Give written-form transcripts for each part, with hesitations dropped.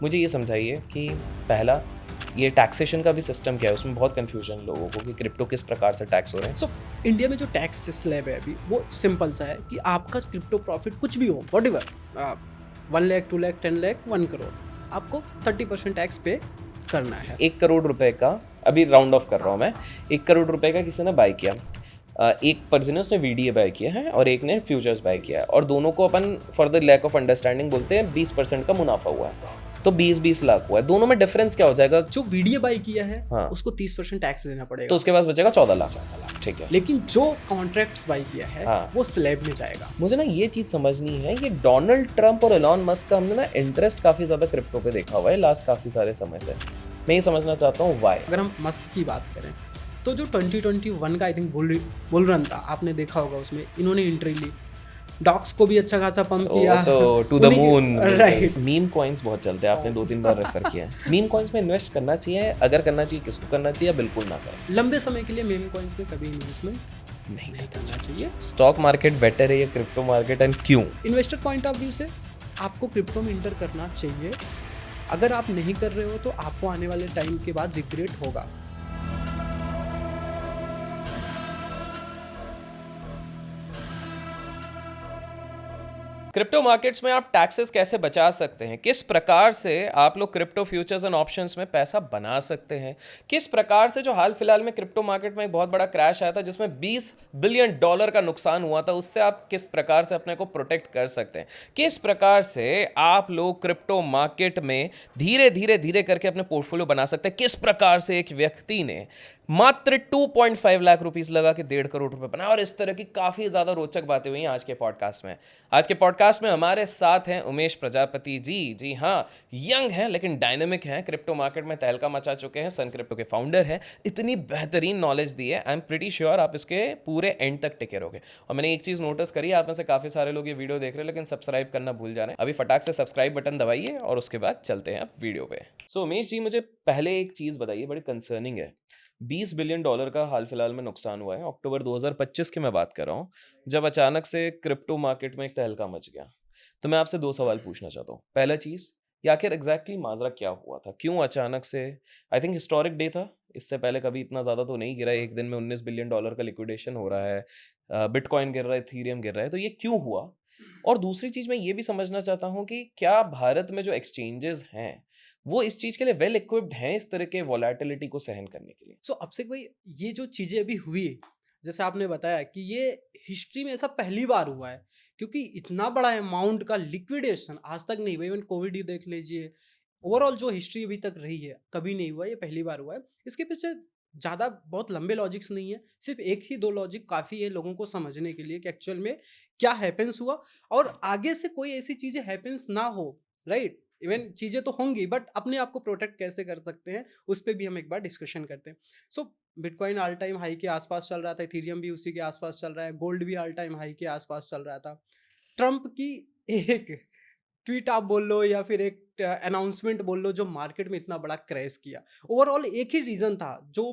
मुझे ये समझाइए कि पहला, ये टैक्सेशन का भी सिस्टम क्या है? उसमें बहुत कन्फ्यूजन है लोगों को कि क्रिप्टो किस प्रकार से टैक्स हो रहे हैं। सो इंडिया में जो टैक्स स्लैब है अभी वो सिंपल सा है कि आपका क्रिप्टो प्रॉफिट कुछ भी हो वट एवर 1 लाख 2 लाख 10 लाख 1 करोड़ आपको 30% टैक्स पे करना है। 1 करोड़ रुपए का, अभी राउंड ऑफ कर रहा हूँ मैं, 1 करोड़ रुपए का किसी ने बाय किया। एक पर्सन ने उसने वीडीए बाय किया है और एक ने फ्यूचर्स बाय किया है, और दोनों को अपन for the lack of understanding बोलते हैं 20% का मुनाफा हुआ है, तो 20-20 लाख हुआ है। दोनों में डिफरेंस क्या हो जाएगा? जो वीडियो बाई किया है हाँ, उसको 30% टैक्स देना तो पड़ेगा। उसके पास बचेगा 14 लाख। ठीक है। लेकिन जो कॉन्ट्रैक्ट्स बाई किया है हाँ, वो स्लैब में जाएगा। मुझे ना ये चीज़ समझनी है, ये डोनाल्ड ट्रंप और एलॉन मस्क का हमने ना इंटरेस्ट काफ़ी ज़्यादा क्रिप्टो पे देखा हुआ है लास्ट काफ़ी सारे समय से। मैं ये समझना चाहता हूँ वाई। अगर हम मस्क की बात करें तो जो 2021 का आई थिंक बुल रन था आपने देखा होगा, उसमें इन्होंने एंट्री ली, डॉक्स को भी अच्छा खासा पंप किया। तो to the moon. Right. Meme coins बहुत चलते हैं, आपने 2-3 बार रेफर किया है। मीम कॉइन्स में इन्वेस्ट करना चाहिए? अगर करना चाहिए किसको करना चाहिए, या बिल्कुल ना करें? लंबे समय के लिए मेम कॉइन्स में कभी इन्वेस्टमेंट नहीं नहीं करना चाहिए। स्टॉक मार्केट बेटर है या क्रिप्टो मार्केट, एंड क्यों? इन्वेस्टर पॉइंट ऑफ व्यू से आपको क्रिप्टो में इंटर करना चाहिए। अगर आप नहीं कर रहे हो तो आपको आने वाले टाइम के बाद रिग्रेट होगा। क्रिप्टो मार्केट्स में आप टैक्सेस कैसे बचा सकते हैं? किस प्रकार से आप लोग क्रिप्टो फ्यूचर्स एंड ऑप्शंस में पैसा बना सकते हैं? किस प्रकार से जो हाल फिलहाल में क्रिप्टो मार्केट में एक बहुत बड़ा क्रैश आया था जिसमें 20 बिलियन डॉलर का नुकसान हुआ था, उससे आप किस प्रकार से अपने को प्रोटेक्ट कर सकते हैं? किस प्रकार से आप लोग क्रिप्टो मार्केट में धीरे धीरे धीरे करके अपने पोर्टफोलियो बना सकते हैं? किस प्रकार से एक व्यक्ति ने मात्र 2.5 लाख रुपीस लगा के 1.5 करोड़ रुपए बनाया? और इस तरह की काफी ज्यादा रोचक बातें हुई आज के पॉडकास्ट में। आज के पॉडकास्ट में हमारे साथ हैं उमेश प्रजापति जी। जी हाँ, यंग हैं लेकिन डायनेमिक हैं, क्रिप्टो मार्केट में तहलका मचा चुके हैं, सन क्रिप्टो के फाउंडर हैं। इतनी बेहतरीन नॉलेज दी है, आई एम प्रीटी श्योर आप इसके पूरे एंड तक टिके रहोगे। और मैंने एक चीज नोटिस करी, आप में से काफी सारे लोग ये वीडियो देख रहे हैं लेकिन सब्सक्राइब करना भूल जा रहे हैं। अभी फटाक से सब्सक्राइब बटन दबाइए और उसके बाद चलते हैं अब वीडियो पे। सो उमेश जी, मुझे पहले एक चीज बताइए, बड़ी कंसर्निंग है। 20 बिलियन डॉलर का हाल फिलहाल में नुकसान हुआ है, अक्टूबर 2025 की मैं बात कर रहा हूँ, जब अचानक से क्रिप्टो मार्केट में एक तहलका मच गया। तो मैं आपसे 2 सवाल पूछना चाहता हूँ। पहला चीज़, ये आखिर एग्ज़ैक्टली माजरा क्या हुआ था? क्यों अचानक से? आई थिंक हिस्टोरिक डे था, इससे पहले कभी इतना ज़्यादा तो नहीं गिरा। एक दिन में 19 बिलियन डॉलर का लिक्विडेशन हो रहा है, बिटकॉइन गिर रहा है, इथेरियम गिर रहा है, तो ये क्यों हुआ? और दूसरी चीज़ मैं ये भी समझना चाहता हूँ कि क्या भारत में जो एक्सचेंजेस हैं, वो इस चीज़ के लिए वेल इक्विप्ड हैं इस तरह के वोलेटिलिटी को सहन करने के लिए? सो अभिषेक भाई, ये जो चीज़ें अभी हुई, जैसे आपने बताया कि ये हिस्ट्री में ऐसा पहली बार हुआ है, क्योंकि इतना बड़ा अमाउंट का लिक्विडेशन आज तक नहीं हुआ। इवन कोविड ही देख लीजिए, ओवरऑल जो हिस्ट्री अभी तक रही है कभी नहीं हुआ, ये पहली बार हुआ है। इसके पीछे ज़्यादा बहुत लंबे लॉजिक्स नहीं है, सिर्फ एक ही दो लॉजिक काफ़ी है लोगों को समझने के लिए कि एक्चुअल में क्या हैपेंस हुआ और आगे से कोई ऐसी चीज़ें हैपेंस ना हो। राइट। इवन चीज़ें तो होंगी बट अपने आप को प्रोटेक्ट कैसे कर सकते हैं उस पर भी हम एक बार डिस्कशन करते हैं। सो बिटकॉइन ऑल टाइम हाई के आसपास चल रहा था, इथेरियम भी उसी के आसपास चल रहा है, गोल्ड भी ऑल टाइम हाई के आसपास चल रहा था। ट्रंप की एक ट्वीट आप बोल लो या फिर एक अनाउंसमेंट बोल लो जो मार्केट में इतना बड़ा क्रैश किया। ओवरऑल एक ही रीजन था जो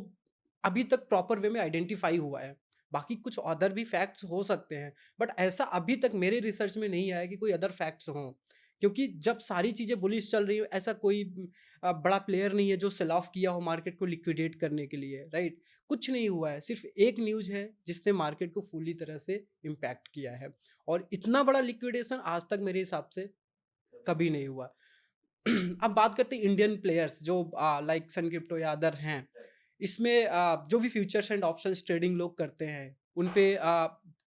अभी तक प्रॉपर वे में आइडेंटिफाई हुआ है। बाकी कुछ अदर भी फैक्ट्स हो सकते हैं बट ऐसा अभी तक मेरे रिसर्च में नहीं आया कि कोई अदर फैक्ट्स हों, क्योंकि जब सारी चीज़ें बुलिश चल रही हो ऐसा कोई बड़ा प्लेयर नहीं है जो सेल ऑफ किया हो मार्केट को लिक्विडेट करने के लिए। राइट। कुछ नहीं हुआ है, सिर्फ एक न्यूज़ है जिसने मार्केट को फुली तरह से इम्पैक्ट किया है और इतना बड़ा लिक्विडेशन आज तक मेरे हिसाब से कभी नहीं हुआ। अब बात करते हैं इंडियन प्लेयर्स जो लाइक सन क्रिप्टो या अदर हैं। इसमें जो भी फ्यूचर्स एंड ऑप्शंस ट्रेडिंग लोग करते हैं उन पे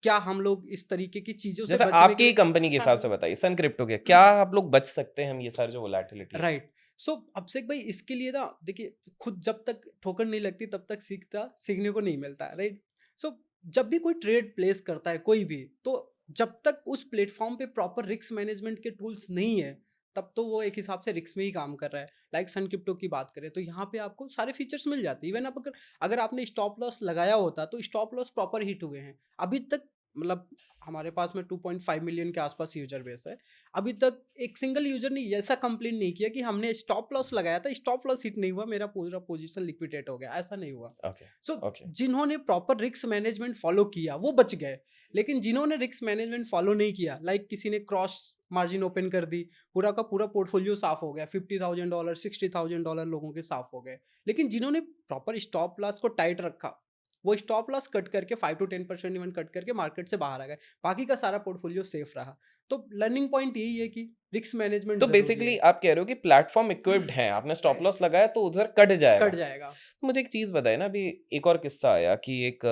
क्या हम लोग इस तरीके की चीज़ों से जैसे बचने के आपकी लिए। कंपनी के हिसाब हाँ। से बताइए, सन क्रिप्टो के क्या आप लोग बच सकते हैं, हम ये सारे जो वोलेटिलिटी है? राइट। सो अभिषेक भाई, इसके लिए ना देखिए, खुद जब तक ठोकर नहीं लगती तब तक सीखने को नहीं मिलता है। राइट। सो जब भी कोई ट्रेड प्लेस करता है कोई भी, तो जब तक उस प्लेटफॉर्म पे प्रॉपर रिस्क मैनेजमेंट के टूल्स नहीं है तब तो वो एक हिसाब से रिस्क में ही काम कर रहा है। लाइक सन क्रिप्टो की बात करें तो यहाँ पे आपको सारे फीचर्स मिल जाते हैं। इवन आप अगर अगर आपने स्टॉप लॉस लगाया होता तो स्टॉप लॉस प्रॉपर हिट हुए हैं। अभी तक मतलब हमारे पास में 2.5 मिलियन के आसपास यूजर बेस है। अभी तक एक सिंगल यूजर ने ऐसा कंप्लेन नहीं किया कि हमने स्टॉप लॉस लगाया था, स्टॉप लॉस हिट नहीं हुआ, मेरा पूरा पोजीशन लिक्विडेट हो गया, ऐसा नहीं हुआ। Okay, so okay. जिन्होंने प्रॉपर रिस्क मैनेजमेंट फॉलो किया वो बच गए, लेकिन जिन्होंने रिस्क मैनेजमेंट फॉलो नहीं किया, लाइक किसी ने क्रॉस मार्जिन ओपन कर दी, पूरा का पूरा पोर्टफोलियो साफ हो गया, $50,000 $60,000 लोगों के साफ हो गए। लेकिन जिन्होंने प्रॉपर स्टॉप लॉस को टाइट रखा, वो स्टॉप लॉस कट करके 5 to 10% इवन कट करके मार्केट से बाहर आ गए, बाकी का सारा पोर्टफोलियो सेफ रहा। तो लर्निंग पॉइंट यही है कि रिस्क मैनेजमेंट तो जरूरी बेसिकली है। आप कह रहे हो कि प्लेटफॉर्म इक्विप्ड है, आपने स्टॉप राइट, लॉस लगाया तो उधर कट जाएगा। कट जाएगा। तो मुझे एक चीज़ बताइए ना, अभी एक और किस्सा आया कि एक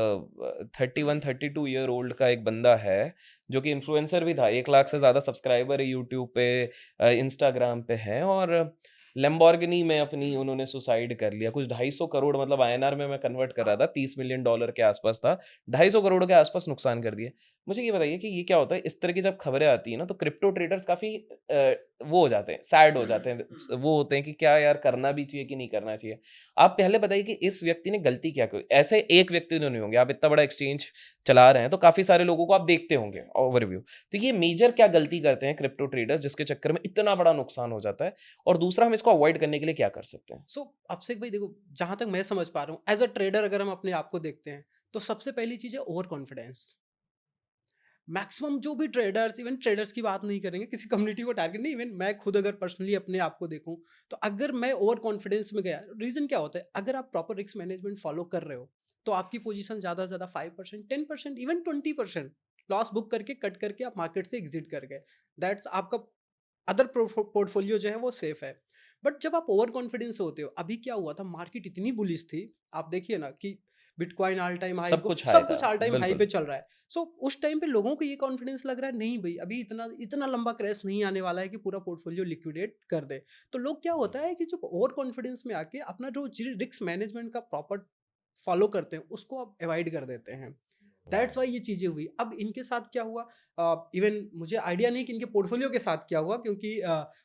31-32 ईयर ओल्ड का एक बंदा है जो कि इन्फ्लुएंसर भी था, 1 लाख से ज़्यादा सब्सक्राइबर है यूट्यूब पे, इंस्टाग्राम पे है, और लैम्बोर्गिनी में अपनी उन्होंने सुसाइड कर लिया। कुछ 250 करोड़, मतलब आईएनआर में मैं कन्वर्ट कर रहा था, $30 मिलियन के आसपास था, 250 करोड़ के आसपास नुकसान कर दिया। मुझे ये बताइए कि ये क्या होता है, इस तरह की जब खबरें आती है ना, तो क्रिप्टो ट्रेडर्स काफ़ी वो हो जाते हैं, सैड हो जाते हैं, वो होते हैं कि क्या यार, करना भी चाहिए कि नहीं करना चाहिए। आप पहले बताइए कि इस व्यक्ति ने गलती क्या की? ऐसे एक व्यक्ति तो नहीं होंगे, आप इतना बड़ा एक्सचेंज चला रहे हैं, तो काफ़ी सारे लोगों को आप देखते होंगे ओवरव्यू। तो ये मेजर क्या गलती करते हैं क्रिप्टो ट्रेडर्स जिसके चक्कर में इतना बड़ा नुकसान हो जाता है? और दूसरा, हम इसको अवॉइड करने के लिए क्या कर सकते हैं? सो अभिषेक भाई देखो, जहां तक मैं समझ पा रहा हूँ एज अ ट्रेडर, अगर हम अपने आप को देखते हैं तो सबसे पहली चीज है ओवर कॉन्फिडेंस। मैक्सिमम जो भी ट्रेडर्स, इवन ट्रेडर्स की बात नहीं करेंगे, किसी कम्युनिटी को टारगेट नहीं, इवन मैं खुद अगर पर्सनली अपने आप को देखूं, तो अगर मैं ओवर कॉन्फिडेंस में गया, रीजन क्या होता है, अगर आप प्रॉपर रिस्क मैनेजमेंट फॉलो कर रहे हो तो आपकी पोजीशन ज्यादा से ज्यादा 5%, 10%, इवन 20% लॉस बुक करके कट करके आप मार्केट से एग्जिट कर गए, दैट्स आपका अदर पोर्टफोलियो जो है वो सेफ है। बट जब आप ओवर कॉन्फिडेंस होते हो, अभी क्या हुआ था, मार्केट इतनी बुलिश थी, आप देखिए ना कि बिटकॉइन ऑल टाइम हाई, सब कुछ हाई सब था, कुछ ऑल टाइम हाई बिल्कुल। पे चल रहा है। सो उस टाइम पे लोगों को ये कॉन्फिडेंस लग रहा है, नहीं भाई अभी इतना इतना लंबा क्रैश नहीं आने वाला है कि पूरा पोर्टफोलियो लिक्विडेट कर दे। तो लोग, क्या होता है कि जब ओवर कॉन्फिडेंस में आके अपना जो रिस्क मैनेजमेंट का प्रॉपर फॉलो करते हैं उसको आप अवॉइड कर देते हैं। दैट्स वाई ये चीज़ें हुई। अब इनके साथ क्या हुआ, इवन मुझे आइडिया नहीं कि इनके पोर्टफोलियो के साथ क्या हुआ, क्योंकि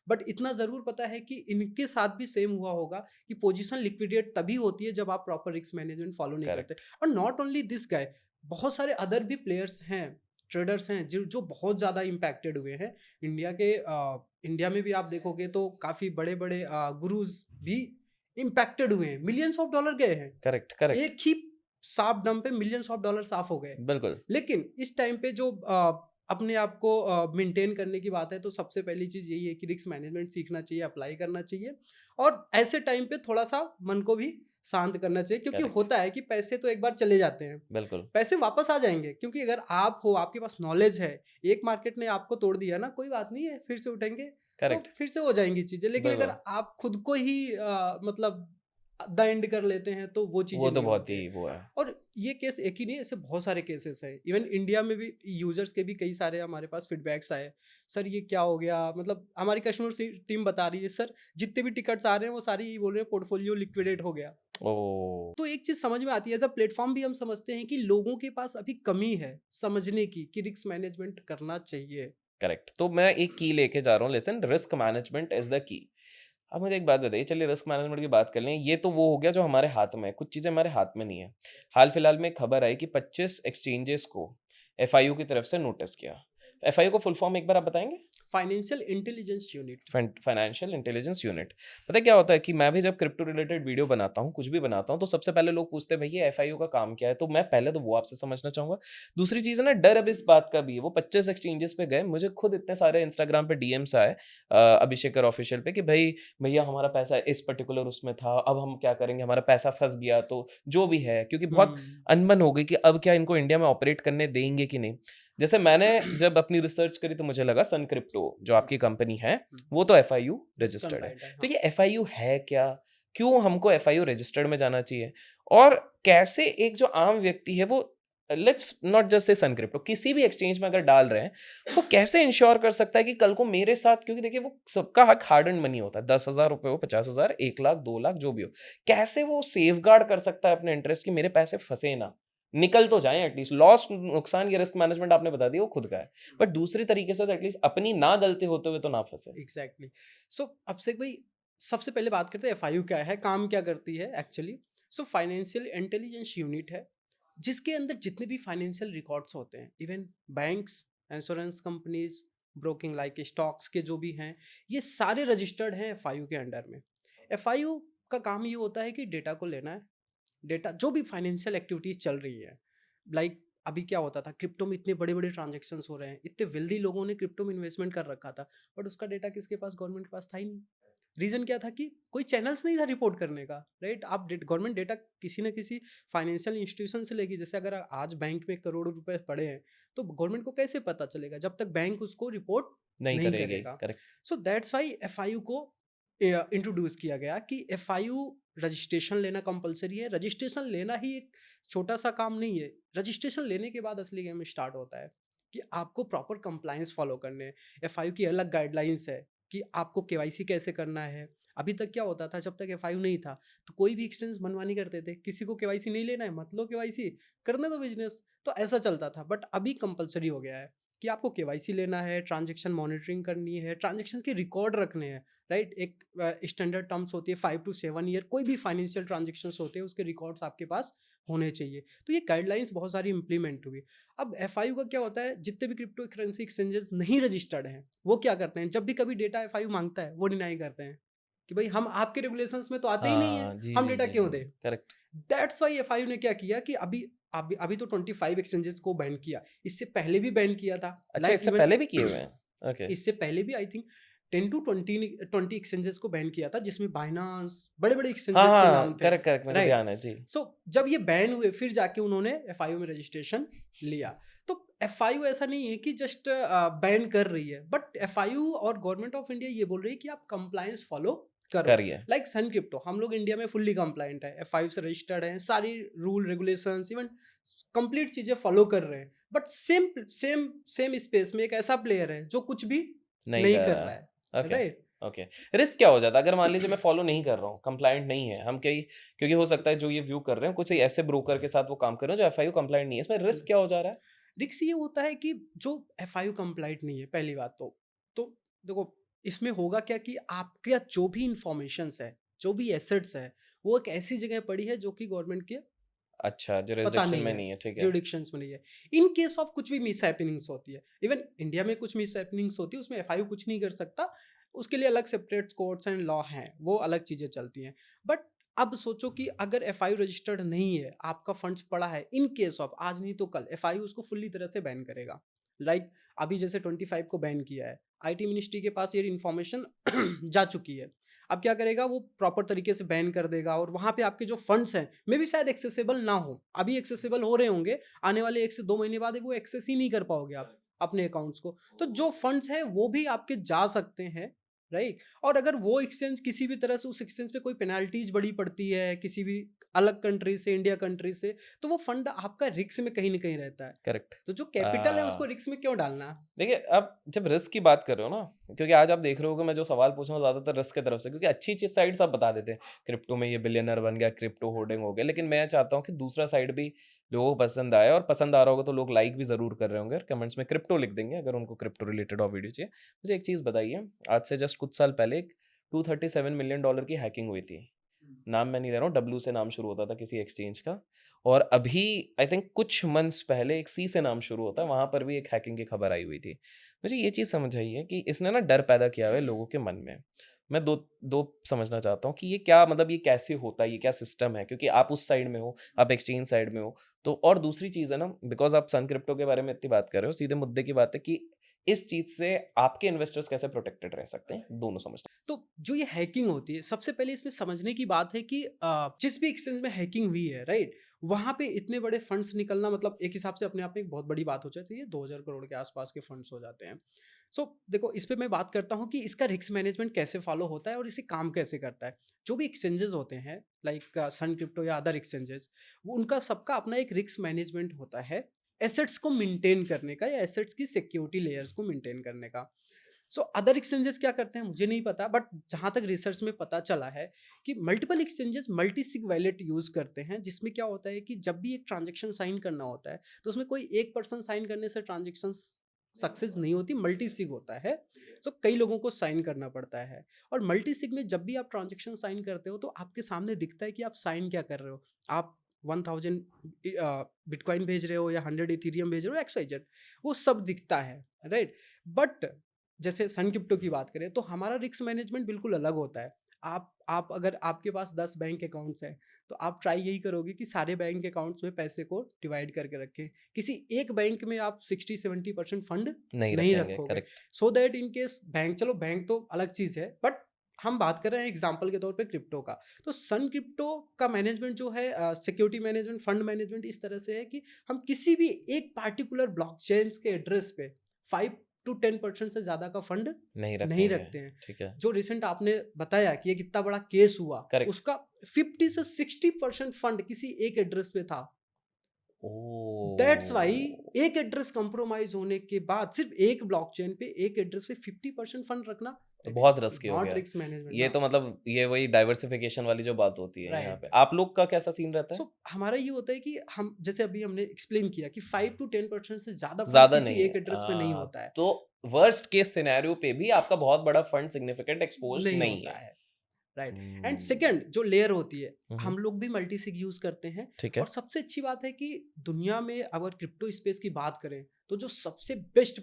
बट इतना ज़रूर पता है कि इनके साथ भी सेम हुआ होगा कि पोजीशन लिक्विडेट तभी होती है जब आप प्रॉपर रिस्क मैनेजमेंट फॉलो नहीं करते। करेक्ट। और नॉट ओनली दिस गाय, बहुत सारे अदर भी प्लेयर्स हैं, ट्रेडर्स हैं जो जो बहुत ज़्यादा इम्पैक्टेड हुए हैं। इंडिया में भी आप देखोगे तो काफ़ी बड़े बड़े गुरुज भी इम्पैक्टेड हुए हैं, मिलियंस ऑफ डॉलर गए हैं। Correct, correct. एक ही साफ दम पे मिलियंस ऑफ डॉलर साफ हो गए। बिल्कुल। लेकिन इस टाइम पे जो अपने आप को मेंटेन करने की बात है, तो सबसे पहली चीज़ यही है कि रिस्क मैनेजमेंट सीखना चाहिए, अप्लाई करना चाहिए, और ऐसे टाइम पे थोड़ा-सा मन को भी शांत करना चाहिए, क्योंकि करेक्ट। होता है कि पैसे तो एक बार चले जाते हैं, बिल्कुल। पैसे वापस आ जाएँगे, क्योंकि अगर आप हो, आपके पास नॉलेज है, एक मार्केट ने आपको तोड़ दिया ना, कोई बात नहीं है, फिर से उठेंगे, तो करेक्ट। फिर से हो जाएँगी चीज़ें। लेकिन अगर बिल्कुल। आप खुद को ही मतलब द एंड कर लेते हैं, तो वो वो चीज़ें तो नहीं बहुत होती ही है। वो है। और ये केस एक ही नहीं है, ऐसे बहुत सारे केसेस हैं। इवन इंडिया में भी यूजर्स के भी कई सारे हमारे पास फीडबैक्स आए, सर ये क्या हो गया, मतलब हमारी कस्टमर टीम बता रही है, सर जितने भी टिकट्स आ रहे हैं वो सारे यही बोल रहे हैं पोर्टफोलियो लिक्विडेट हो गया। ओह! तो एक चीज समझ में आती है, एज अ प्लेटफॉर्म भी हम समझते हैं कि लोगों के पास अभी कमी है समझने की कि रिस्क मैनेजमेंट करना चाहिए। करेक्ट। तो मैं एक की लेके जा रहा हूँ, listen, risk management is the key. अब मुझे एक बात बताइए, चलिए रिस्क मैनेजमेंट की बात कर लें, ये तो वो हो गया जो हमारे हाथ में है, कुछ चीज़ें हमारे हाथ में नहीं है। हाल-फिलहाल में एक खबर आई कि 25 एक्सचेंजेस को एफआईयू की तरफ से नोटिस किया। एफआईयू को फुल फॉर्म एक बार आप बताएँगे? Financial intelligence unit. Financial intelligence unit. पता है क्या होता है कि मैं भी जब क्रिप्टो रिलेटेड वीडियो बनाता हूँ, कुछ भी बनाता हूँ, तो सबसे पहले लोग पूछते हैं भैया एफआईयू का काम क्या है? तो मैं पहले तो वो आपसे समझना चाहूँगा। दूसरी चीज़ है ना, डर अब इस बात का भी है, वो 25 एक्सचेंजेस पे गए, मुझे खुद इतने सारे इंस्टाग्राम पे डीएम्स आए अभिषेकर ऑफिशियल पे कि भाई भैया हमारा पैसा इस पर्टिकुलर उसमें था, अब हम क्या करेंगे? हमारा पैसा फँस गया, तो जो भी है, क्योंकि बहुत अनबन हो गई कि अब क्या इनको इंडिया में ऑपरेट करने देंगे कि नहीं? जैसे मैंने जब अपनी रिसर्च करी तो मुझे लगा सन क्रिप्टो जो आपकी कंपनी है, वो तो एफआईयू रजिस्टर्ड है। कंप्लाइंट है, तो हाँ। ये एफआईयू है क्या? क्यों हमको एफआईयू रजिस्टर्ड में जाना चाहिए? और कैसे एक जो आम व्यक्ति है वो, let's not just say sun crypto, किसी भी एक्सचेंज में अगर डाल रहे हैं, वो कैसे इंश्योर कर सकता है कि कल को मेरे साथ, क्योंकि देखिए वो सबका हक हार्ड एंड मनी होता है, 10,000 रुपए हो, 50,000, 1 लाख, 2 लाख, जो भी हो, कैसे वो सेफगार्ड कर सकता है अपने इंटरेस्ट कि मेरे पैसे फंसे ना, निकल तो जाएं एटलीस्ट। लॉस, नुकसान, ये रिस्क मैनेजमेंट आपने बता दिया वो खुद का है, बट दूसरी तरीके से तो एटलीस्ट अपनी ना गलती होते हुए तो ना फंसे। एग्जैक्टली। सो अभिषेक भाई, सबसे पहले बात करते हैं एफआईयू क्या है, काम क्या करती है actually. So financial intelligence unit है, जिसके अंदर जितने भी फाइनेंशियल रिकॉर्ड्स होते हैं, even banks, insurance companies, broking like stocks के जो भी हैं, ये सारे रजिस्टर्ड हैं एफआईयू के अंडर में। एफआईयू का काम ये होता है कि डेटा को लेना है, डेटा जो भी फाइनेंशियल एक्टिविटीज चल रही है, लाइक अभी क्या होता था, क्रिप्टो में इतने बड़े बड़े ट्रांजेक्शन्स हो रहे हैं, इतने वेल्दी लोगों ने क्रिप्टो में इन्वेस्टमेंट कर रखा था, बट उसका डेटा किसके पास, गवर्नमेंट के पास था ही नहीं। रीजन क्या था कि कोई चैनल्स नहीं था रिपोर्ट करने का, राइट। आप गवर्नमेंट डेटा किसी ना किसी फाइनेंशियल इंस्टीट्यूशन से लेगी। जैसे अगर आज बैंक में करोड़ों रुपए पड़े हैं, तो गवर्नमेंट को कैसे पता चलेगा जब तक बैंक उसको रिपोर्ट नहीं नहीं करेगी, करेगा। Correct. So that's why FIU को इंट्रोड्यूस किया गया कि एफआईयू रजिस्ट्रेशन लेना कंपलसरी है। रजिस्ट्रेशन लेना ही एक छोटा सा काम नहीं है, रजिस्ट्रेशन लेने के बाद असली गेम स्टार्ट होता है कि आपको प्रॉपर कंप्लायंस फॉलो करने हैं। एफआईयू की अलग गाइडलाइंस है कि आपको केवाईसी कैसे करना है। अभी तक क्या होता था, जब तक एफआईयू नहीं था तो कोई भी एक्सचेंज मनवा नहीं करते थे, किसी को केवाईसी नहीं लेना है मत लो, केवाईसी करने दो बिजनेस, तो ऐसा चलता था। बट अभी कंपलसरी हो गया है कि आपको केवाईसी लेना है, ट्रांजेक्शन मॉनिटरिंग करनी है, ट्रांजेक्शन के रिकॉर्ड रखने हैं, राइट। एक स्टैंडर्ड टर्म्स होती है 5 to 7 ईयर, कोई भी फाइनेंशियल ट्रांजेक्शन्स होते हैं उसके रिकॉर्ड्स आपके पास होने चाहिए। तो ये गाइडलाइंस बहुत सारी इंप्लीमेंट हुई। अब एफआईयू का क्या होता है, जितने भी क्रिप्टो करेंसी एक्सचेंजेस नहीं रजिस्टर्ड हैं वो क्या करते हैं, जब भी कभी डेटा एफआईयू मांगता है वो डिनाई करते हैं कि भाई हम आपके रेगुलेशंस में तो आते ही नहीं है, हाँ, जी, हम जी, डेटा जी, क्यों जी, दें। करेक्ट। दैट्स वाई एफआईयू ने क्या किया कि अभी अभी अभी तो 25 एक्सचेंजेस को बैन किया, इससे पहले भी बैन किया था, अच्छा, लाइक इससे इवन पहले भी किए हुए हैं? ओके। इससे पहले भी आई थिंक 10 to 20 एक्सचेंजेस को बैन किया था, जिसमें बाइनांस, बड़े बड़े हाँ, एक्सचेंजेस के नाम हाँ, थे, करेक्ट, करेक्ट, मेरे को राइट। ध्यान है, जी। सो जब ये बैन हुए फिर जाके उन्होंने एफआईयू में रजिस्ट्रेशन लिया। तो एफआईयू ऐसा नहीं है कि जस्ट बैन कर रही है, बट एफआईयू और गवर्नमेंट ऑफ इंडिया ये बोल रही है कि आप कंप्लायंस फॉलो करो। करिए। लाइक सन क्रिप्टो, हम लोग इंडिया में फुल्ली कंप्लायंट है, एफआईयू से रजिस्टर्ड है, सारी रूल रेगुलेशंस इवन कंप्लीट चीजें फॉलो कर रहे हैं। But same same same space में एक ऐसा प्लेयर है जो कुछ भी नहीं नहीं कर कर रहा है, रहा। Okay, right. ओके। रिस्क क्या हो जाता है अगर मान लीजिए मैं फॉलो नहीं कर रहा हूँ, कंप्लायंट नहीं है, हम कहीं, क्योंकि हो सकता है जो ये व्यू कर रहे हैं कुछ ऐसे ब्रोकर के साथ वो काम कर रहे हो जो एफआईयू कंप्लायंट नहीं है, इसमें रिस्क क्या हो जा रहा है? रिक्स ये होता है कि जो एफआईयू कंप्लाइंट नहीं है, पहली बात तो देखो इसमें होगा क्या कि आपका जो भी इंफॉर्मेशंस है, जो भी एसेट्स है, वो एक ऐसी जगह पड़ी है जो कि गवर्नमेंट के अच्छा, पता जुरिसडिक्शन नहीं में है, नहीं है, ठीक है। ज्यूरिडिक्शंस में नहीं है। इन केस ऑफ कुछ भी मिस हैपनिंग्स होती है, इवन इंडिया में कुछ मिस हैपनिंग्स होती है, उसमें एफआईयू कुछ नहीं कर सकता, उसके लिए अलग सेपरेट कोर्ट्स एंड लॉ हैं, वो अलग चीज़ें चलती हैं। बट अब सोचो कि अगर एफआईयू रजिस्टर्ड नहीं है, आपका फंड्स पड़ा है, इन केस ऑफ आज नहीं तो कल एफआईयू उसको फुल्ली तरह से बैन करेगा। लाइक अभी जैसे 25 को बैन किया है, आईटी मिनिस्ट्री के पास ये इन्फॉर्मेशन जा चुकी है। अब क्या करेगा, वो प्रॉपर तरीके से बैन कर देगा और वहाँ पे आपके जो फंड्स हैं मे भी शायद एक्सेसिबल ना हो, अभी एक्सेसिबल हो रहे होंगे, आने वाले 1 से 2 महीने बाद वो एक्सेस ही नहीं कर पाओगे आप अपने अकाउंट्स को। तो जो फंड्स हैं वो भी आपके जा सकते हैं, राइट। और अगर वो एक्सचेंज किसी भी तरह से उस एक्सचेंज पे कोई पेनाल्टीज बड़ी पड़ती है किसी भी अलग कंट्री से, इंडिया कंट्री से, तो वो फंड आपका रिस्क में कहीं ना कहीं रहता है। करेक्ट। तो जो कैपिटल है उसको रिस्क में क्यों डालना। देखिए, अब जब रिस्क की बात कर रहे हो ना, क्योंकि आज आप देख रहे हो कि मैं जो सवाल पूछ रहा हूँ ज़्यादातर रिस्क की तरफ से, क्योंकि अच्छी-अच्छी साइड्स आप बता देते हैं, क्रिप्टो में ये बिलियनर बन गया, क्रिप्टो होर्डिंग हो गया, लेकिन मैं चाहता हूँ कि दूसरा साइड भी लोगों को पसंद आए, और पसंद आ रहा होगा तो लोग लाइक भी ज़रूर कर रहे होंगे और कमेंट्स में क्रिप्टो लिख देंगे अगर उनको क्रिप्टो रिलेटेड और वीडियो चाहिए। मुझे एक चीज़ बताइए, आज से जस्ट कुछ साल पहले एक $237 मिलियन की हैकिंग हुई थी। नाम मैं नहीं ले रहा हूँ, डब्ल्यू से नाम शुरू होता था किसी एक्सचेंज का, और अभी आई थिंक कुछ मंथ्स पहले एक सी से नाम शुरू होता है, वहाँ पर भी एक हैकिंग की खबर आई हुई थी। मुझे ये चीज़ समझ आई है कि इसने ना डर पैदा किया हुआ है लोगों के मन में। मैं 2 समझना चाहता हूँ कि ये क्या मतलब, ये कैसे होता है, ये क्या सिस्टम है? क्योंकि आप उस साइड में हो, आप एक्सचेंज साइड में हो, तो और दूसरी चीज़ है ना, बिकॉज़ आप सन क्रिप्टो के बारे में इतनी बात कर रहे हो, सीधे मुद्दे की बात है कि इस चीज़ से आपके इन्वेस्टर्स कैसे प्रोटेक्टेड रह सकते हैं? दोनों समझना। तो जो ये हैकिंग होती है, सबसे पहले इसमें समझने की बात है कि जिस भी एक्सचेंज में हैकिंग हुई है, राइट, वहाँ पे इतने बड़े फंड्स निकलना मतलब एक हिसाब से अपने आप में एक बहुत बड़ी बात हो जाती है। 2000 करोड़ के आसपास के फंड्स हो जाते हैं। सो देखो इस पे मैं बात करता हूँ कि इसका रिस्क मैनेजमेंट कैसे फॉलो होता है और इसे काम कैसे करता है। जो भी एक्सचेंजेस होते हैं लाइक सन क्रिप्टो या अदर एक्सचेंजेस, वो उनका सबका अपना एक रिस्क मैनेजमेंट होता है, एसेट्स को मेंटेन करने का या एसेट्स की सिक्योरिटी लेयर्स को मेंटेन करने का। सो अदर एक्सचेंजेस क्या करते हैं मुझे नहीं पता, बट जहाँ तक रिसर्च में पता चला है कि multiple exchanges multi sig wallet use करते हैं, जिसमें क्या होता है कि जब भी एक ट्रांजेक्शन साइन करना होता है तो उसमें कोई एक पर्सन साइन करने से ट्रांजेक्शन सक्सेस नहीं होती, मल्टी सिग होता है। सो कई लोगों को साइन करना पड़ता है, और मल्टी सिग में जब भी आप ट्रांजेक्शन साइन करते हो तो आपके सामने दिखता है कि आप साइन क्या कर रहे हो। आप 1000 बिटकॉइन भेज रहे हो या 100 इथेरियम भेज रहे हो, XYZ, वो सब दिखता है, राइट? बट जैसे सन क्रिप्टो की बात करें तो हमारा रिस्क मैनेजमेंट बिल्कुल अलग होता है। आप अगर आपके पास 10 बैंक अकाउंट्स हैं तो आप ट्राई यही करोगे कि सारे बैंक अकाउंट्स में पैसे को डिवाइड करके रखें। किसी एक बैंक में आप 60-70% फंड नहीं नहीं रखेंगे, रखोगे, correct. So that in case bank, चलो बैंक तो अलग चीज़ है, बट हम बात कर रहे हैं एग्जाम्पल के तौर पे क्रिप्टो का। तो सन क्रिप्टो का मैनेजमेंट जो है, सिक्योरिटी मैनेजमेंट, फंड मैनेजमेंट इस तरह से है कि हम किसी भी एक पार्टिकुलर ब्लॉकचेन के एड्रेस पे 5-10% से ज़्यादा का फंड नहीं नहीं रखेंगे, रखते हैं। ठीक है। जो रिसेंट आपने बताया कि एक इतना बड़ा केस हुआ, करेक्ट। उसका 50 से 60% फंड किसी एक एड्रेस पे था। दैट्स वाई ओह! एक एड्रेस कंप्रोमाइज होने के बाद सिर्फ एक ब्लॉकचेन पे एक एड्रेस पे 50% फंड रखना, तो दैट बहुत इज रिस्की हो नॉट गया। रिस्क मैनेजमेंट ये ना। तो मतलब ये वही डाइवर्सिफिकेशन वाली जो बात होती है यहाँ पे। राइट। आप लोग का कैसा सीन रहता है? सो हमारा ये होता है कि हम, जैसे अभी हमने एक्सप्लेन किया कि 5-10% से ज्यादा फंड ज़्यादा किसी नहीं है। एक एड्रेस पे नहीं होता है। तो वर्स्ट केस सिनेरियो पे भी आपका बहुत बड़ा फंड सिग्निफिकेंट एक्सपोज्ड नहीं नहीं होता है। है, राइट। And hmm. सेकंड जो लेयर होती है, हुँ, हुँ। हम लोग भी मल्टीसिग यूज करते हैं। ठीक है। और सबसे अच्छी बात है कि दुनिया में अगर क्रिप्टो स्पेस की बात करें तो जो सबसे बेस्ट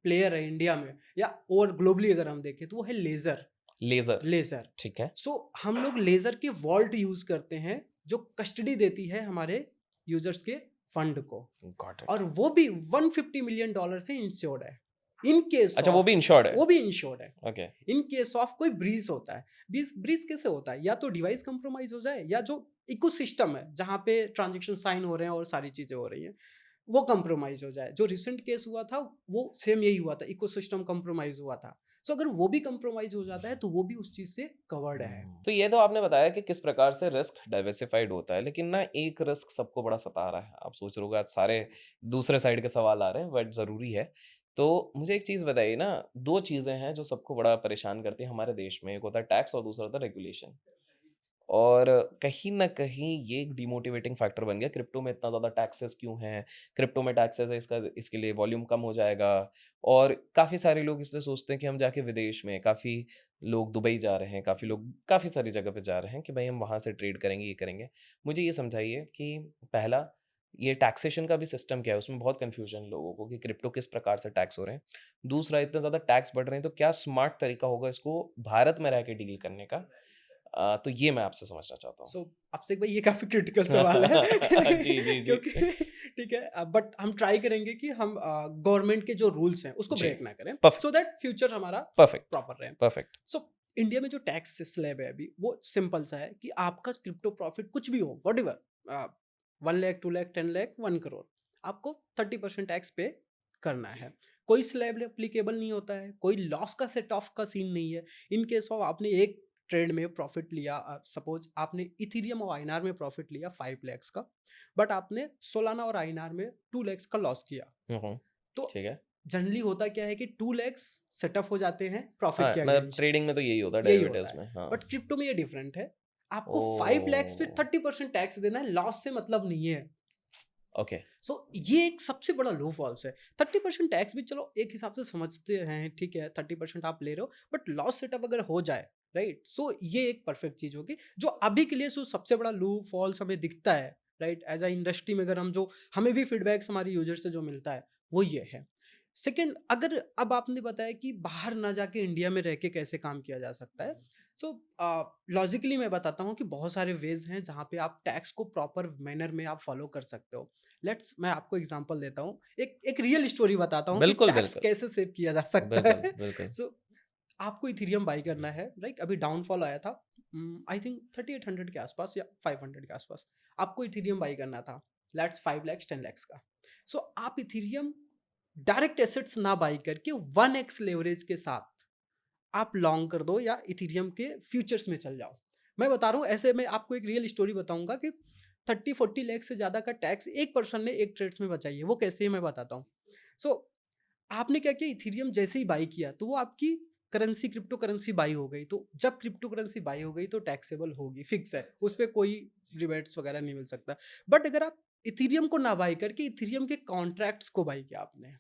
प्लेयर है इंडिया में या और ग्लोबली अगर हम देखें तो वो है लेजर। Laser, laser. ठीक है। सो हम लोग लेजर के वॉल्ट यूज करते हैं जो कस्टडी देती है हमारे यूजर्स के फंड को, गॉट इट। और वो भी $150 मिलियन से इंश्योर्ड है। इन केस अच्छा, वो ऑफ, भी इंश्योर्ड है? वो भी इंश्योर्ड है। ओके। इन केस ऑफ कोई ब्रीज होता है, ब्रीज कैसे होता है, या तो डिवाइस कंप्रोमाइज हो जाए या जो इकोसिस्टम है जहाँ पे ट्रांजेक्शन साइन हो रहे हैं और सारी चीजें हो रही हैं वो कंप्रोमाइज हो जाए। जो रिसेंट केस हुआ था वो सेम यही हुआ था, इकोसिस्टम कंप्रोमाइज हुआ था। सो अगर वो भी कंप्रोमाइज हो जाता है तो वो भी उस चीज से कवर्ड है। तो ये तो आपने बताया कि किस प्रकार से रिस्क डाइवर्सिफाइड होता है, लेकिन ना एक रिस्क सबको बड़ा सता रहा है। आप सोच रहे होगे आज सारे दूसरे साइड के सवाल आ रहे हैं, बट ज़रूरी है। तो मुझे एक चीज़ बताइए ना, 2 चीज़ें हैं जो सबको बड़ा परेशान करती हैं हमारे देश में। एक होता है टैक्स और दूसरा होता है रेगुलेशन। और कहीं न कहीं ये एक डिमोटिवेटिंग फैक्टर बन गया, क्रिप्टो में इतना ज़्यादा टैक्सेस क्यों हैं? क्रिप्टो में टैक्सेस है, इसके लिए वॉल्यूम कम हो जाएगा। और काफ़ी सारे लोग इसलिए सोचते हैं कि हम जाके विदेश में, काफ़ी लोग दुबई जा रहे हैं, काफ़ी लोग काफ़ी सारी जगह पे जा रहे हैं कि भाई हम वहाँ से ट्रेड करेंगे, ये करेंगे। मुझे ये समझाइए कि पहला, ये टैक्सेशन का भी सिस्टम क्या है? उसमें बहुत कन्फ्यूजन लोगों को कि क्रिप्टो किस प्रकार से टैक्स हो रहे हैं। दूसरा, इतने ज़्यादा टैक्स बढ़ रहे हैं तो क्या स्मार्ट तरीका होगा इसको भारत में रह के डील करने का? तो ये मैं आपसे समझना चाहता हूँ। सो अभिषेक भाई ये काफी क्रिटिकल सवाल है जी, जी, जी। क्योंकि ठीक है, बट हम ट्राई करेंगे कि हम गवर्नमेंट के जो रूल्स हैं उसको जी, ब्रेक ना करें, परफेक्ट, सो दैट फ्यूचर हमारा परफेक्ट, प्रॉपर रहे। परफेक्ट। सो इंडिया में जो टैक्स स्लैब है अभी वो सिंपल सा है कि आपका क्रिप्टो प्रॉफिट कुछ भी हो, वट एवर, 1 लाख, 2 लाख, 10 लाख, 1 करोड़, आपको 30% टैक्स पे करना है। कोई स्लैब एप्लीकेबल नहीं होता है, कोई लॉस का सेट ऑफ का सीन नहीं है। इन केस ऑफ आपने एक ट्रेड में प्रॉफिट लिया, सपोज आपने इथीरियम और आईएनआर में प्रॉफिट लिया 5 लाख का, बट आपने सोलाना और आईएनआर में 2 लाख का लॉस किया, हुँ, तो ठीक है। जनरली होता क्या है कि 2 लाख सेटअप हो जाते हैं प्रॉफिट हाँ, के मतलब अगेंस्ट, ट्रेडिंग में तो यही होता है, यही होता डेरिवेटिव्स है। में। हाँ। बट क्रिप्टो में ये डिफरेंट है, आपको 5 लाख पे ओह! 30% टैक्स देना है, लॉस से मतलब नहीं है। ओके। सो ये एक सबसे बड़ा लो फॉल्स है। 30% टैक्स भी चलो एक हिसाब से समझते हैं, ठीक है, 30% आप ले रहे हो, बट लॉस सेटअप अगर हो जाए, राइट, सो ये एक परफेक्ट चीज होगी जो अभी के लिए सबसे बड़ा लो फॉल्स हमें दिखता है, राइट, एज अ इंडस्ट्री में। अगर हम जो हमें भी फीडबैक्स हमारे यूजर से जो मिलता है वो ये है। सेकंड, अगर अब आपने बताया कि बाहर ना जाके इंडिया में रह के कैसे काम किया जा सकता है, सो लॉजिकली मैं बताता हूँ कि बहुत सारे वेज हैं जहाँ पे आप टैक्स को प्रॉपर मैनर में आप फॉलो कर सकते हो। मैं आपको एग्जांपल देता हूँ, एक रियल स्टोरी बताता हूँ कि बिल्कुल, टैक्स बिल्कुल। कैसे सेव किया जा सकता बिल्कुल, है। बिल्कुल। सो आपको इथेरियम बाई करना है, राइट, अभी डाउनफॉल आया था, आई थिंक 3800 के आसपास या 500 के आसपास आपको इथेरियम बाई करना था, लेट्स 5 लाख 10 लाख का। सो आप इथेरियम डायरेक्ट एसेट्स ना बाई करके 1x लेवरेज के साथ आप लॉन्ग कर दो या इथेरियम के फ्यूचर्स में चल जाओ। मैं बता रहा हूँ, ऐसे मैं आपको एक रियल स्टोरी बताऊंगा कि 30-40 लाख से ज़्यादा का टैक्स एक पर्सन ने एक ट्रेड्स में बचाई है। वो कैसे है मैं बताता हूँ। सो आपने क्या किया, इथेरियम जैसे ही बाई किया तो वो आपकी करेंसी, क्रिप्टो करेंसी बाई हो गई। तो जब क्रिप्टो करेंसी बाई हो गई तो टैक्सेबल होगी, फिक्स है, उस पर कोई रिबेट्स वगैरह नहीं मिल सकता। बट अगर आप इथेरियम को ना बाई करके इथेरियम के कॉन्ट्रैक्ट्स को बाई किया आपने,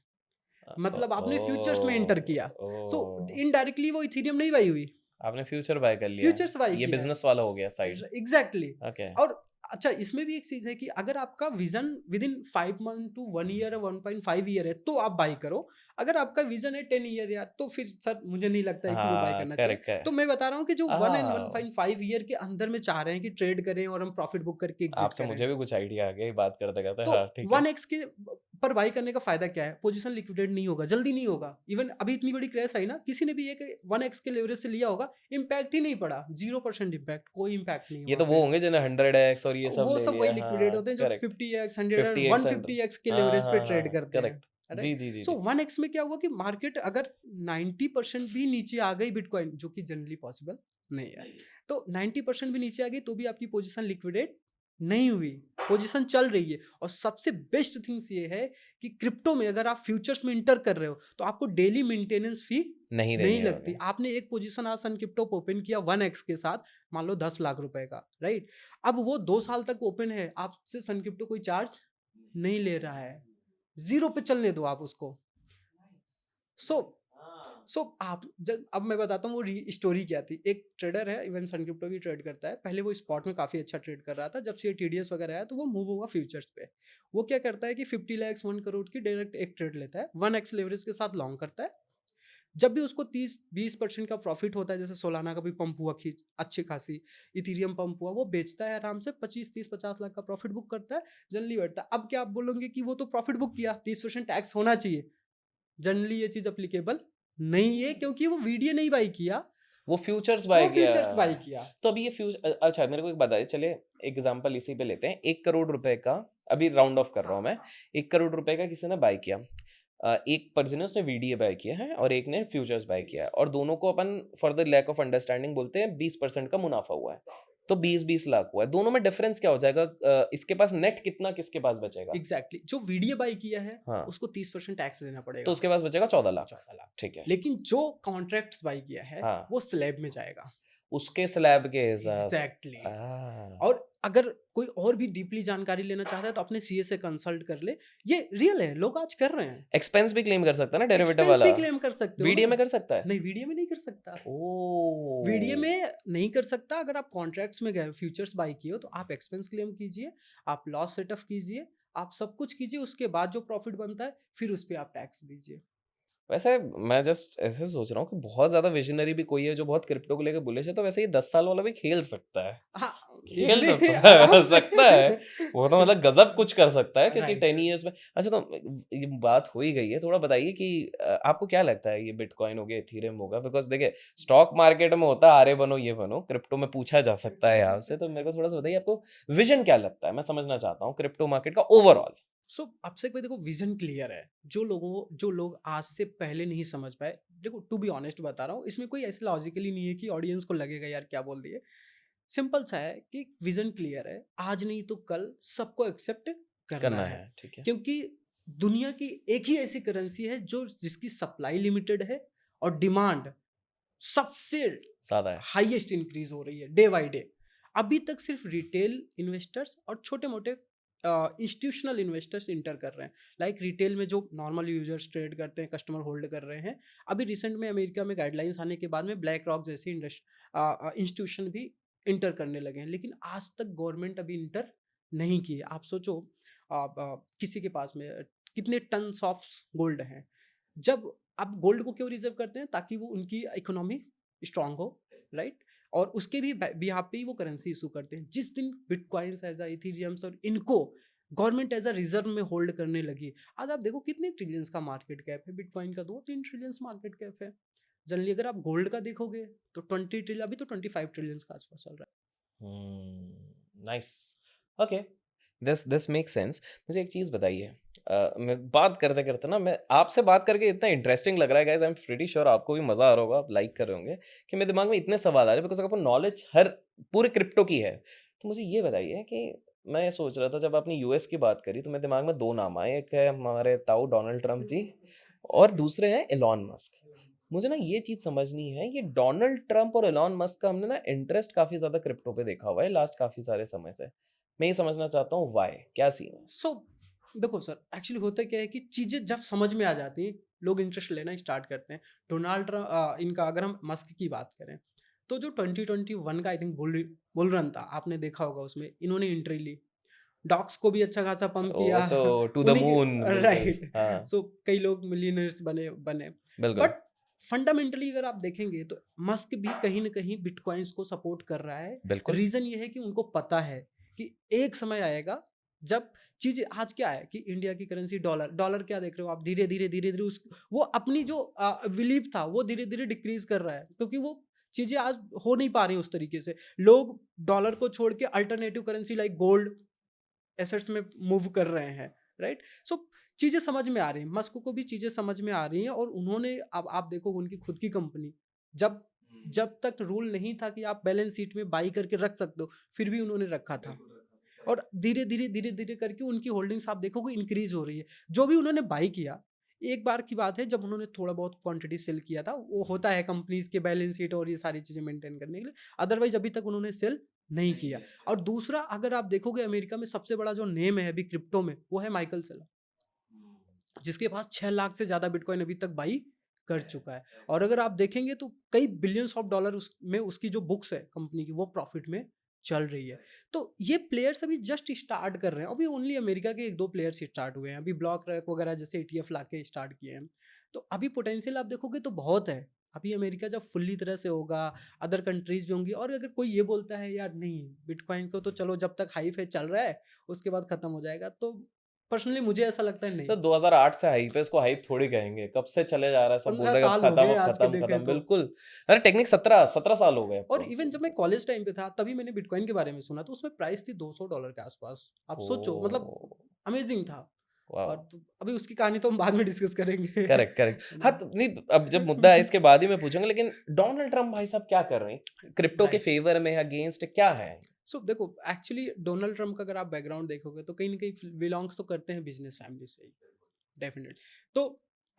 मतलब आपने फ्यूचर्स में एंटर किया, सो ओह! इनडायरेक्टली वो इथेरियम नहीं बाई हुई, आपने फ्यूचर बाय कर लिया। फ्यूचर्स बाई ये किया है। बिज़नेस वाला हो गया साइड। एग्जैक्टली। ओके। और अच्छा, इसमें भी एक चीज है कि अगर आपका vision within 5 month to 1 year और 1.5 ईयर है तो आप बाई करो। अगर आपका विजन है 10 ईयर यार, तो फिर सर मुझे नहीं लगता है कि वो बाई हाँ, करना चाहिए। करेक्ट है। तो मैं बता रहा हूँ कि जो 1 and आ, 1.5 ईयर के अंदर में चाह रहे हैं कि ट्रेड करें और हम प्रॉफिट बुक करके एग्जिट आपसे करें, मुझे भी कुछ आइडिया आ गया ये बात करते करते। तो हाँ, ठीक है। 1x के पर बाई करने का फायदा क्या है? पोजीशन लिक्विडेट नहीं होगा, जल्दी नहीं होगा। इवन अभी इतनी बड़ी क्रैश आई ना, किसी ने भी एक 1x के लेवरेज से लिया होगा, इम्पैक्ट ही नहीं पड़ा, 0% इम्पैक्ट, कोई इम्पैक्ट नहीं ये हुआ तो वो फिर। होंगे जिन्हें 100x और ये सब वो ले सब वही लिया। लिक्विडेट हाँ, होते हैं जो करेक्ट। 50x, 100 और 50x एंड 150x के हाँ, लेवरेज पे हाँ, ट्रेड हाँ, करते हैं, करेक्ट। जी, राइट? जी, जी, सो जी। 1x में क्या हुआ कि मार्केट अगर 90% भी नीचे आ गई बिटकॉइन, जो कि जनरली पॉसिबल नहीं है, तो 90% भी नीचे आ गई तो भी आपकी पोजीशन लिक्विडेट नहीं हुई, पोजीशन चल रही है। और सबसे बेस्ट थिंग्स ये है कि क्रिप्टो में अगर आप फ्यूचर्स में इंटर कर रहे हो तो आपको डेली मेंटेनेंस फी नहीं नहीं देनी लगती। होगी। आपने एक पोजीशन आज सन क्रिप्टो पे ओपन किया 1x के साथ, मान लो 10 लाख रुपए का, राइट? अब वो 2 साल तक ओपन है, आपसे सन क्रिप्टो कोई चार्ज नहीं ले रहा है, जीरो पे चलने दो आप उसको। सो सो आप जब अब मैं बताता हूँ वो स्टोरी क्या थी। एक ट्रेडर है, इवन सन क्रिप्टो भी ट्रेड करता है, पहले वो स्पॉट में काफी अच्छा ट्रेड कर रहा था। जब से ये टीडीएस वगैरह आया तो वो मूव हुआ फ्यूचर्स पे। वो क्या करता है कि 50 लाख 1 करोड़ की डायरेक्ट एक ट्रेड लेता है, 1x लेवरेज के साथ लॉन्ग करता है। जब भी उसको 30-20% का प्रॉफिट होता है, जैसे सोलाना का भी पंप हुआ अच्छी खासी, इथीरियम पंप हुआ, वो बेचता है आराम से 25-30-50 लाख का प्रॉफिट बुक करता है, जनरली बैठता है। अब क्या आप बोलोगे कि वो तो प्रॉफिट बुक किया, 30% टैक्स होना चाहिए। जनरली ये चीज अप्लीकेबल नहीं है, क्योंकि वो वीडियो नहीं बाई किया, वो फ्यूचर्स बाय वो किया। फ्यूचर्स बाई किया। तो अभी ये अच्छा मेरे को एक बताइए, चलिए एग्जांपल इसी पे लेते हैं। 1 करोड़ रुपए का, अभी राउंड ऑफ कर रहा हूँ मैं, 1 करोड़ रुपए का किसी ने बाय किया। एक पर्सन ने उसने वीडीए बाय किया है और एक ने फ्यूचर्स बाय किया है, और दोनों को अपन for the lack of understanding बोलते हैं 20% का मुनाफा हुआ है। तो 20-20 लाख हुआ है, दोनों में डिफरेंस क्या हो जाएगा? इसके पास नेट कितना, किसके पास बचेगा? एग्जैक्टली जो वीडियो बाई किया है हाँ, उसको 30% टैक्स देना तो पड़ेगा, उसके पास बचेगा 14 लाख। 14 लाख। ठीक है। लेकिन जो कॉन्ट्रैक्ट्स बाई किया है हाँ, वो स्लैब में जाएगा। उसके स्लैब के हिसाब से। एग्जैक्टली। आ, और अगर कोई और भी डीपली जानकारी लेना चाहता है तो अपने सीए से कंसल्ट कर ले। ये रियल है, लोग आज कर रहे हैं। एक्सपेंस भी क्लेम कर सकता है ना डेरिवेटिव एक्सपेंस वाला? भी क्लेम कर सकते हो वीडियो ना। में कर सकता है? नहीं, वीडियो में नहीं कर सकता। वीडियो ओ, में नहीं कर सकता। अगर आप कॉन्ट्रैक्ट्स में गए, फ्यूचर्स बाई किए हो, तो आप एक्सपेंस क्लेम कीजिए, आप लॉस सेटअप कीजिए, आप सब कुछ कीजिए। उसके बाद जो प्रॉफिट बनता है फिर उस पर आप टैक्स दीजिए। वैसे मैं जस्ट ऐसे सोच रहा हूँ कि बहुत ज्यादा विजनरी भी कोई है जो बहुत क्रिप्टो को लेकर बुलिश है, तो वैसे ये 10 साल वाला भी खेल सकता है। हाँ, खेल तो इजली सकता आराम से। सकता है। वो तो मतलब गजब कुछ कर सकता है, क्योंकि राइट। 10 ईयर्स में। अच्छा, तो ये बात हो ही गई है, थोड़ा बताइए कि आपको क्या लगता है ये बिटकॉइन हो गया, इथीरियम होगा? बिकॉज देखिए, स्टॉक मार्केट में होता है आरे बनो ये बनो, क्रिप्टो में पूछा जा सकता है यहाँ से। तो मेरे को थोड़ा सा बताइए, आपको विजन क्या लगता है? मैं समझना चाहता हूँ क्रिप्टो मार्केट का ओवरऑल। सो आपसे कोई देखो, विजन क्लियर है। जो लोग आज से पहले नहीं समझ पाए, देखो टू बी ऑनेस्ट बता रहा हूँ, इसमें कोई ऐसे लॉजिकली नहीं है कि ऑडियंस को लगेगा यार क्या बोल दिए। सिंपल सा है कि विजन क्लियर है, आज नहीं तो कल सबको एक्सेप्ट करना करना है। है, ठीक है। क्योंकि दुनिया की एक ही ऐसी करेंसी है जो जिसकी सप्लाई लिमिटेड है और डिमांड सबसे ज्यादा है। हाईएस्ट इंक्रीज हो रही है डे बाय डे। अभी तक सिर्फ रिटेल इन्वेस्टर्स और छोटे मोटे इंस्टीट्यूशनल इन्वेस्टर्स इंटर कर रहे हैं। लाइक रिटेल में जो नॉर्मल यूजर्स ट्रेड करते हैं, कस्टमर होल्ड कर रहे हैं। अभी रिसेंट में अमेरिका में गाइडलाइंस आने के बाद में ब्लैक रॉक जैसे इंस्टीट्यूशन भी इंटर करने लगे हैं, लेकिन आज तक गवर्नमेंट अभी इंटर नहीं की है। आप सोचो, किसी के पास में कितने टन्स ऑफ गोल्ड हैं। जब आप गोल्ड को क्यों रिजर्व करते हैं? ताकि वो उनकी इकोनॉमी स्ट्रांग हो, राइट? और उसके भी बिहाफ पे ही वो करेंसी इशू करते हैं। जिस दिन बिटकॉइंस एज इथेरियम्स और इनको गवर्नमेंट एज अ रिजर्व में होल्ड करने लगी, आज आप देखो कितने ट्रिलियंस का मार्केट कैप है बिटकॉइन का। 2-3 ट्रिलियंस मार्केट कैप है। जनरली अगर आप गोल्ड का देखोगे तो 20 ट्रिलियन, अभी तो 25 ट्रिलियन का आसपास चल रहा nice. Okay, this this make sense. मुझे एक चीज़ बताइए, मैं बात करते करते ना, मैं आपसे बात करके इतना इंटरेस्टिंग लग रहा है guys, I am pretty sure आपको भी मज़ा आ रहा होगा, आप लाइक कर रहे होंगे, कि मेरे दिमाग में इतने सवाल आ रहे हैं, बिकॉज आपको नॉलेज हर पूरे क्रिप्टो की है। तो मुझे ये बताइए कि मैं सोच रहा था, जब आपने यूएस की बात करी तो मेरे दिमाग में दो नाम आए। एक है हमारे ताऊ डोनाल्ड ट्रंप जी, और दूसरे हैं एलॉन मस्क। मुझे ना ये चीज़ समझनी है, ये डोनाल्ड ट्रंप और एलॉन मस्क का हमने ना इंटरेस्ट काफ़ी ज़्यादा क्रिप्टो पे देखा हुआ है लास्ट काफ़ी सारे समय से। मैं ये समझना चाहता हूँ वाई, क्या सीन है? है। देखो सर, एक्चुअली होता क्या है कि चीज़ें जब समझ में आ जाती हैं, लोग इंटरेस्ट लेना स्टार्ट करते हैं। डोनाल्ड ट्रंप, इनका अगर हम मस्क की बात करें तो जो 2021 का आई थिंक बुल रन था, आपने देखा होगा, उसमें इन्होंने एंट्री ली, डॉक्स को भी अच्छा खासा पंप वो किया। तो टू द उन्हीं के मून, बिल्कुल। राइट। हाँ, सो कई लोग मिलियनर्स बने। बिल्कुल, बट फंडामेंटली अगर आप देखेंगे तो मस्क भी कहीं ना कहीं बिटकॉइंस को सपोर्ट कर रहा है। बिल्कुल। रीजन ये है कि उनको पता है कि एक समय आएगा जब चीजें, आज क्या है कि इंडिया की करेंसी डॉलर, डॉलर क्या देख रहे हो आप, धीरे धीरे उस वो अपनी जो बिलीव था वो धीरे धीरे डिक्रीज कर रहा है, क्योंकि वो चीजें आज हो नहीं पा रही उस तरीके से। लोग डॉलर को छोड़ के alternative currency like gold, assets में मूव कर रहे हैं, राइट। सो चीजें समझ में आ रही हैं, मस्क को भी चीजें समझ में आ रही हैं, और उन्होंने, अब आप देखो उनकी खुद की कंपनी, जब जब तक रूल नहीं था कि आप बैलेंस शीट में बाई करके रख सकते हो, फिर भी उन्होंने रखा था, और धीरे धीरे करके उनकी होल्डिंग्स आप देखोगे इंक्रीज हो रही है। जो भी उन्होंने बाई किया, एक बार की बात है जब उन्होंने थोड़ा बहुत क्वांटिटी सेल किया था, वो होता है कंपनीज के बैलेंस शीट और ये सारी चीजें मेंटेन करने के लिए, अदरवाइज अभी तक उन्होंने सेल नहीं किया। और दूसरा, अगर आप देखोगे अमेरिका में सबसे बड़ा जो नेम है अभी क्रिप्टो में, वो है माइकल सेलर, जिसके पास 6 लाख से ज्यादा बिटकॉइन अभी तक बाई कर चुका है। और अगर आप देखेंगे तो कई बिलियंस ऑफ डॉलर उसमें, उसकी जो बुक्स है कंपनी की, वो प्रॉफिट में चल रही है। तो ये प्लेयर्स अभी जस्ट स्टार्ट कर रहे हैं, अभी ओनली अमेरिका के 1-2 प्लेयर्स स्टार्ट हुए हैं, अभी ब्लॉक रैक वगैरह जैसे ETF लाके स्टार्ट किए हैं। तो अभी पोटेंशियल आप देखोगे तो बहुत है। अभी अमेरिका जब फुल्ली तरह से होगा, अदर कंट्रीज भी होंगी, और अगर कोई ये बोलता है यार नहीं बिटकॉइन को तो चलो जब तक हाइप है चल रहा है, उसके बाद खत्म हो जाएगा, तो पर्सनली मुझे ऐसा लगता है तो नहीं। 2008 से हाइप है, इसको हाइप थोड़ी कहेंगे, कब से चले जा रहा है, सब बोल 15 रहे हैं अब साल हो खत्म, गए अब आज के खत्म, देखें खत्म, तो। बिल्कुल। अरे टेक्निक 17 साल हो गए अब और तो, इवन जब मैं कॉलेज टाइम पे था तभी मैंने बिटकॉइन के बारे में सुना, तो उसमें प्राइस थी $200 के आसपास। आप सोचो, मतलब ओ, अमेजिंग था। वाह। और तो अभी उसकी कहानी तो हम बाद में डिस्कस करेंगे। Correct, correct. है हाँ, ना? तो नहीं, अब जब मुद्दा है इसके बाद ही मैं पूछूंगा, लेकिन डोनाल्ड ट्रम्प भाई साहब क्या कर रहे हैं क्रिप्टो के राइट। फेवर में, अगेंस्ट, क्या है? सो देखो, एक्चुअली डोनाल्ड ट्रम्प का अगर आप बैकग्राउंड देखोगे तो कहीं ना कहीं बिलोंग्स तो करते हैं बिजनेस फैमिली से ही, डेफिनेटली। तो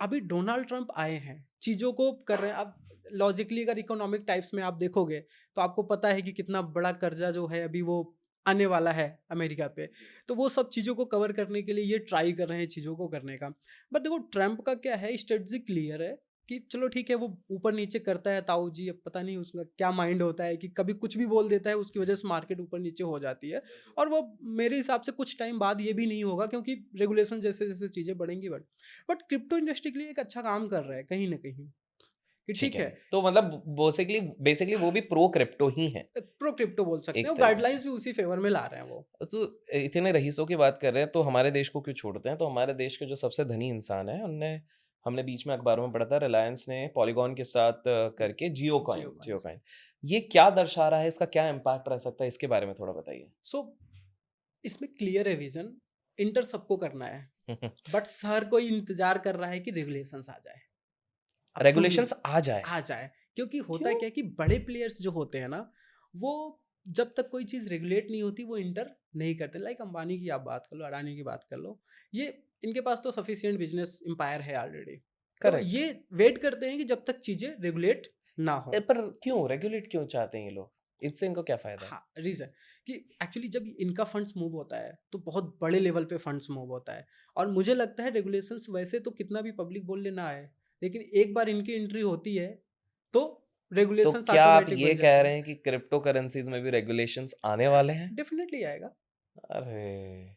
अभी डोनाल्ड ट्रम्प आए हैं, चीज़ों को कर रहे हैं। अब लॉजिकली अगर इकोनॉमिक टाइप्स में आप देखोगे तो आपको पता है कि कितना बड़ा कर्जा जो है अभी वो आने वाला है अमेरिका पे। तो वो सब चीज़ों को कवर करने के लिए ये ट्राई कर रहे हैं चीज़ों को करने का। बट देखो ट्रम्प का क्या है, स्ट्रेटजी क्लियर है कि चलो ठीक है, वो ऊपर नीचे करता है ताऊ जी, अब पता नहीं उसका क्या माइंड होता है कि कभी कुछ भी बोल देता है, उसकी वजह से मार्केट ऊपर नीचे हो जाती है। और वो मेरे हिसाब से कुछ टाइम बाद ये भी नहीं होगा, क्योंकि रेगुलेशन जैसे जैसे चीज़ें बढ़ेंगी बट क्रिप्टो इंडस्ट्री के लिए एक अच्छा काम कर रहा है कहीं ना कहीं, कि ठीक ठीक है, है। तो मतलब बेसिकली बेसिकली वो भी प्रो क्रिप्टो ही है, प्रो क्रिप्टो बोल सकते हैं, एक वो तरीके से। गाइडलाइंस भी उसी फेवर में ला रहे हैं वो। तो इतने रईसों की बात कर रहे हैं, तो हमारे देश को क्यों छोड़ते हैं? तो हमारे देश के जो सबसे धनी इंसान है, उनने, हमने बीच में अखबारों में पढ़ा था, रिलायंस ने पॉलीगॉन के साथ करके जियो जियो कॉइन, जियो कॉइन्स। कॉइन, ये क्या दर्शा रहा है, इसका क्या इम्पैक्ट रह सकता है, इसके बारे में थोड़ा बताइए। सो इसमें क्लियर है विजन, इंटर सबको करना है, बट हर कोई इंतजार कर रहा है कि रेगुलेशंस आ जाए, अब तुम भी रेगुलेशंस आ जाए? आ जाए। क्योंकि होता क्यों? क्या है कि बड़े प्लेयर्स जो होते हैं ना, वो जब तक कोई चीज़ रेगुलेट नहीं होती वो इंटर नहीं करते। लाइक अंबानी की आप बात कर लो, अडानी की बात कर लो, ये इनके पास तो सफिशिएंट बिजनेस एम्पायर है ऑलरेडी। तो करेक्ट। ये वेट करते हैं कि जब तक चीज़ें रेगुलेट ना हो। पर क्यों रेगुलेट क्यों चाहते हैं ये लोग? इससे इनको क्या फायदा है? हाँ, रीज़न कि एक्चुअली जब इनका फंड्स मूव होता है तो बहुत बड़े लेवल पे फंड्स मूव होता है, और मुझे लगता है रेगुलेशंस वैसे तो कितना भी पब्लिक बोल लेना है, लेकिन एक बार इनकी एंट्री होती है तो तो रेगुलेशंस क्या आप ऑटोमेटिक ये बन कह जाते रहे हैं। हैं कि क्रिप्टो करेंसीज में भी रेगुलेशंस आने वाले हैं? डेफिनेटली आएगा, अरे!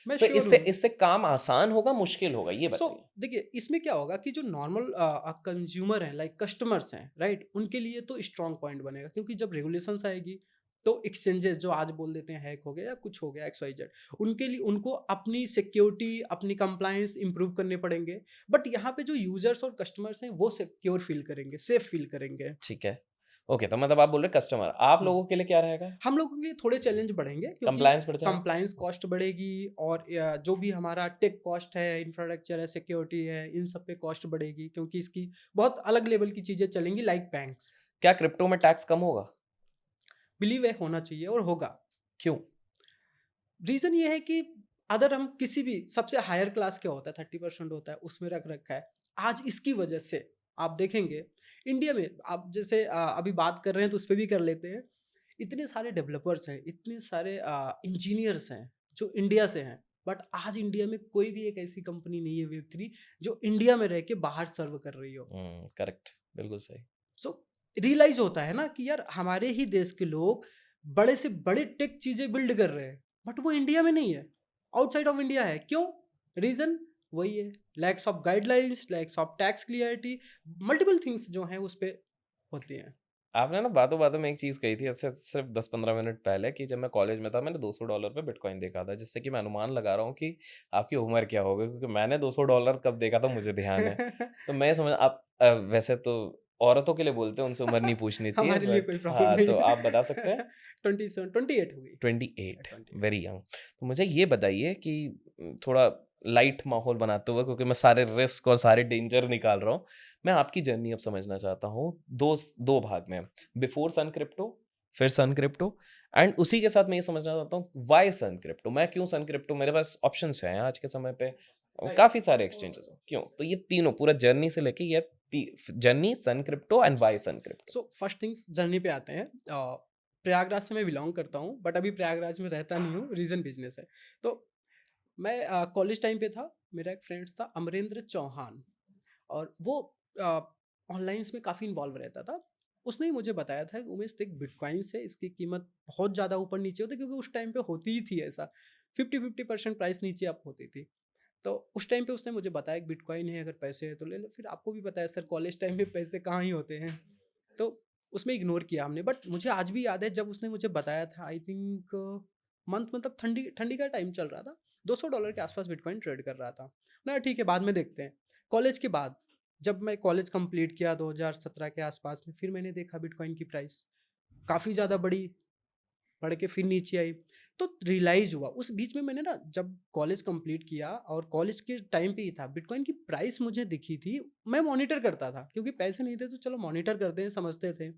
मैं तो श्योर इससे हूँ। इससे काम आसान होगा, मुश्किल होगा, ये सो बताइए? देखिए, इसमें क्या होगा कि जो नॉर्मल कंज्यूमर हैं, लाइक कस्टमर्स हैं, राइट, उनके लिए तो स्ट्रॉन्ग पॉइंट बनेगा, क्योंकि जब रेगुलेशंस आएगी तो एक्सचेंजेस जो आज बोल देते हैं हैक हो गया या कुछ हो गया XYZ, उनके लिए उनको अपनी सिक्योरिटी, अपनी कंप्लायंस इंप्रूव करने पड़ेंगे। बट यहाँ पे जो यूजर्स और कस्टमर्स हैं वो सिक्योर फील करेंगे, सेफ फील करेंगे। ठीक है। ओके, तो मतलब आप बोल रहे हैं कस्टमर, आप हम्म। लोगों के लिए क्या रहेगा? हम लोगों के लिए थोड़े चैलेंज बढ़ेंगे, क्योंकि कंप्लायंस बढ़ जाएगा? कंप्लायंस कॉस्ट बढ़ेगी, और जो भी हमारा टेक कॉस्ट है, इंफ्रास्ट्रक्चर है, सिक्योरिटी है, इन सब पे कॉस्ट बढ़ेगी, क्योंकि इसकी बहुत अलग लेवल की चीज़ें चलेंगी लाइक बैंक्स। क्या क्रिप्टो में टैक्स कम होगा? बिलीव है होना चाहिए और होगा। क्यों? रीज़न ये है कि अगर हम किसी भी सबसे हायर क्लास क्या होता है, 30% होता है, उसमें रख रखा है। आज इसकी वजह से आप देखेंगे इंडिया में, आप जैसे अभी बात कर रहे हैं तो उस पे भी कर लेते हैं। इतने सारे डेवलपर्स हैं, इतने सारे इंजीनियर्स हैं जो इंडिया से हैं, बट आज इंडिया में कोई भी एक ऐसी कंपनी नहीं है Web3 जो इंडिया में रह के बाहर सर्व कर रही हो। करेक्ट, बिल्कुल सही। सो रियलाइज होता है ना कि यार हमारे ही देश के लोग बड़े से बड़े टेक चीजें बिल्ड कर रहे हैं, बट वो इंडिया में नहीं है, आउटसाइड ऑफ इंडिया है। क्यों? रीजन वही है, lakhs of guidelines, lakhs of tax clarity, multiple things जो हैं उस पे होती हैं। आपने ना बातों-बातों में एक चीज़ कही थी ऐसे सिर्फ़ 10-15 मिनट पहले कि जब मैं कॉलेज में था मैंने $200 पे बिटकॉइन देखा था, जिससे कि मैं अनुमान लगा रहा हूँ कि आपकी उम्र क्या होगी क्योंकि मैंने $200 कब देखा था मुझे ध्यान है। तो मैं समझ आप वैसे तो औरतों के लिए बोलते हैं उनसे उम्र नहीं पूछनी चाहिए हमारे लिए कोई बट प्रॉब्लम हाँ, नहीं तो है। आप बता सकते हैं? 27 28 हो गई। 28 28। Very young. तो मुझे ये बताइए कि थोड़ा लाइट माहौल बनाते हुए क्योंकि मैं सारे रिस्क और सारे डेंजर निकाल रहा हूँ। मैं आपकी जर्नी अब समझना चाहता हूँ 2 भाग में, बिफोर सन क्रिप्टो, फिर सन क्रिप्टो एंड उसी के साथ मैं ये समझना चाहता हूँ व्हाई सन क्रिप्टो? मैं क्यों सन क्रिप्टो? मेरे पास ऑप्शंस हैं आज के समय पे काफ़ी सारे एक्सचेंजेस हैं, क्यों? तो ये तीनों पूरा जर्नी से लेके ये ती journey Sun Crypto and why Sun Crypto? So first things journey पे आते हैं। प्रयागराज से मैं बिलोंग करता हूँ, बट अभी प्रयागराज में रहता नहीं हूँ, रीजन बिजनेस है। तो मैं कॉलेज टाइम पे था, मेरा एक फ्रेंड्स था अमरेंद्र चौहान, और वो ऑनलाइंस में काफ़ी इन्वॉल्व रहता था। उसने ही मुझे बताया था कि उमेश देख, बिटकॉइंस है, इसकी कीमत बहुत ज़्यादा ऊपर नीचे होती है, क्योंकि उस टाइम पे होती ही थी ऐसा, 50-50% प्राइस नीचे अप होती थी। तो उस टाइम पे उसने मुझे बताया कि बिटकॉइन है, अगर पैसे हैं तो ले लो। फिर आपको भी पता है सर, कॉलेज टाइम में पैसे कहाँ ही होते हैं। तो उसमें इग्नोर किया हमने, बट मुझे आज भी याद है जब उसने मुझे बताया था, आई थिंक मंथ, मतलब ठंडी ठंडी का टाइम चल रहा था, $200 के आसपास बिटकॉइन ट्रेड कर रहा था। ना ठीक है, बाद में देखते हैं। कॉलेज के बाद जब मैं कॉलेज कंप्लीट किया 2017 के आसपास में, फिर मैंने देखा बिटकॉइन की प्राइस काफ़ी ज़्यादा बढ़ी, बढ़ के फिर नीचे आई। तो रियलाइज हुआ उस बीच में, मैंने ना जब कॉलेज कंप्लीट किया और कॉलेज के टाइम पे ही था, बिटकॉइन की प्राइस मुझे दिखी थी। मैं मॉनिटर करता था, क्योंकि पैसे नहीं थे तो चलो मॉनिटर करते हैं, समझते थे।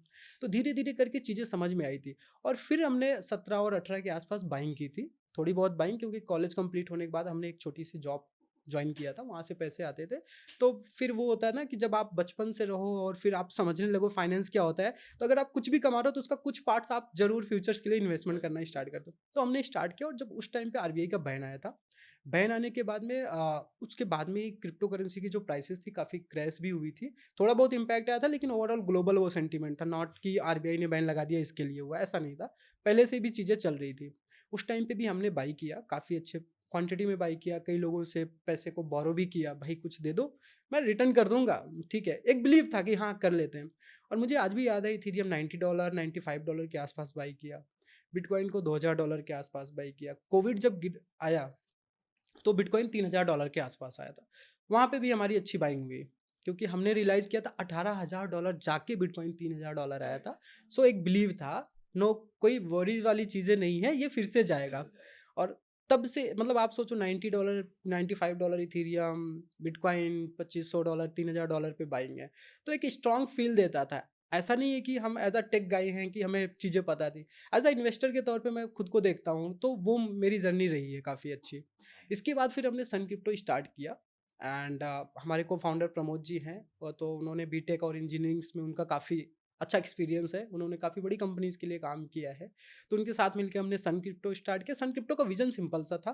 तो धीरे धीरे करके चीज़ें समझ में आई थी, और फिर हमने 17 और 18 के आसपास बाइंग की थी, थोड़ी बहुत बाइंग, क्योंकि कॉलेज कंप्लीट होने के बाद हमने एक छोटी सी जॉब ज्वाइन किया था, वहाँ से पैसे आते थे। तो फिर वो होता है ना कि जब आप बचपन से रहो और फिर आप समझने लगो फाइनेंस क्या होता है, तो अगर आप कुछ भी कमा रहे हो तो उसका कुछ पार्ट्स आप जरूर फ्यूचर्स के लिए इन्वेस्टमेंट करना स्टार्ट कर दो। तो हमने स्टार्ट किया, और जब उस टाइम पे आरबीआई का बैन आया था, बैन आने के बाद में उसके बाद में क्रिप्टो करेंसी की जो प्राइसेस थी काफ़ी क्रैश भी हुई थी। थोड़ा बहुत इंपैक्ट आया था, लेकिन ओवरऑल ग्लोबल वो सेंटीमेंट था, नॉट कि आरबीआई ने बैन लगा दिया इसके लिए हुआ, ऐसा नहीं था। पहले से भी चीज़ें चल रही थी। उस टाइम पे भी हमने बाई किया, काफ़ी अच्छे क्वांटिटी में बाई किया, कई लोगों से पैसे को बोरो भी किया, भाई कुछ दे दो, मैं रिटर्न कर दूंगा, ठीक है, एक बिलीव था कि हाँ कर लेते हैं। और मुझे आज भी याद है, इथेरियम $90 $95 के आसपास बाई किया, बिटकॉइन को $2000 के आसपास बाई किया। कोविड जब आया तो बिटकॉइन $3000 के आसपास आया था, वहाँ पे भी हमारी अच्छी बाइंग हुई, क्योंकि हमने रियलाइज़ किया था $18,000 जाके बिटकॉइन $3000 आया था। सो एक बिलीव था, नो कोई वरीज वाली चीज़ें नहीं है, ये फिर से जाएगा। और तब से मतलब आप सोचो, $90 $95 इथेरियम, बिटकॉइन $2500 $3000 पे बाइंग है, तो एक स्ट्रॉन्ग फील देता था। ऐसा नहीं है कि हम एज अ टेक गाई हैं कि हमें चीज़ें पता थी। एज अ इन्वेस्टर के तौर पे मैं खुद को देखता हूँ, तो वो मेरी जर्नी रही है काफ़ी अच्छी। इसके बाद फिर हमने सन क्रिप्टो स्टार्ट किया, एंड हमारे को फाउंडर प्रमोद जी हैं, और तो उन्होंने बीटेक और इंजीनियरिंग्स में उनका काफ़ी अच्छा एक्सपीरियंस है, उन्होंने काफ़ी बड़ी कंपनीज के लिए काम किया है। तो उनके साथ मिलकर हमने सन क्रिप्टो स्टार्ट किया। सन क्रिप्टो का विजन सिंपल सा था,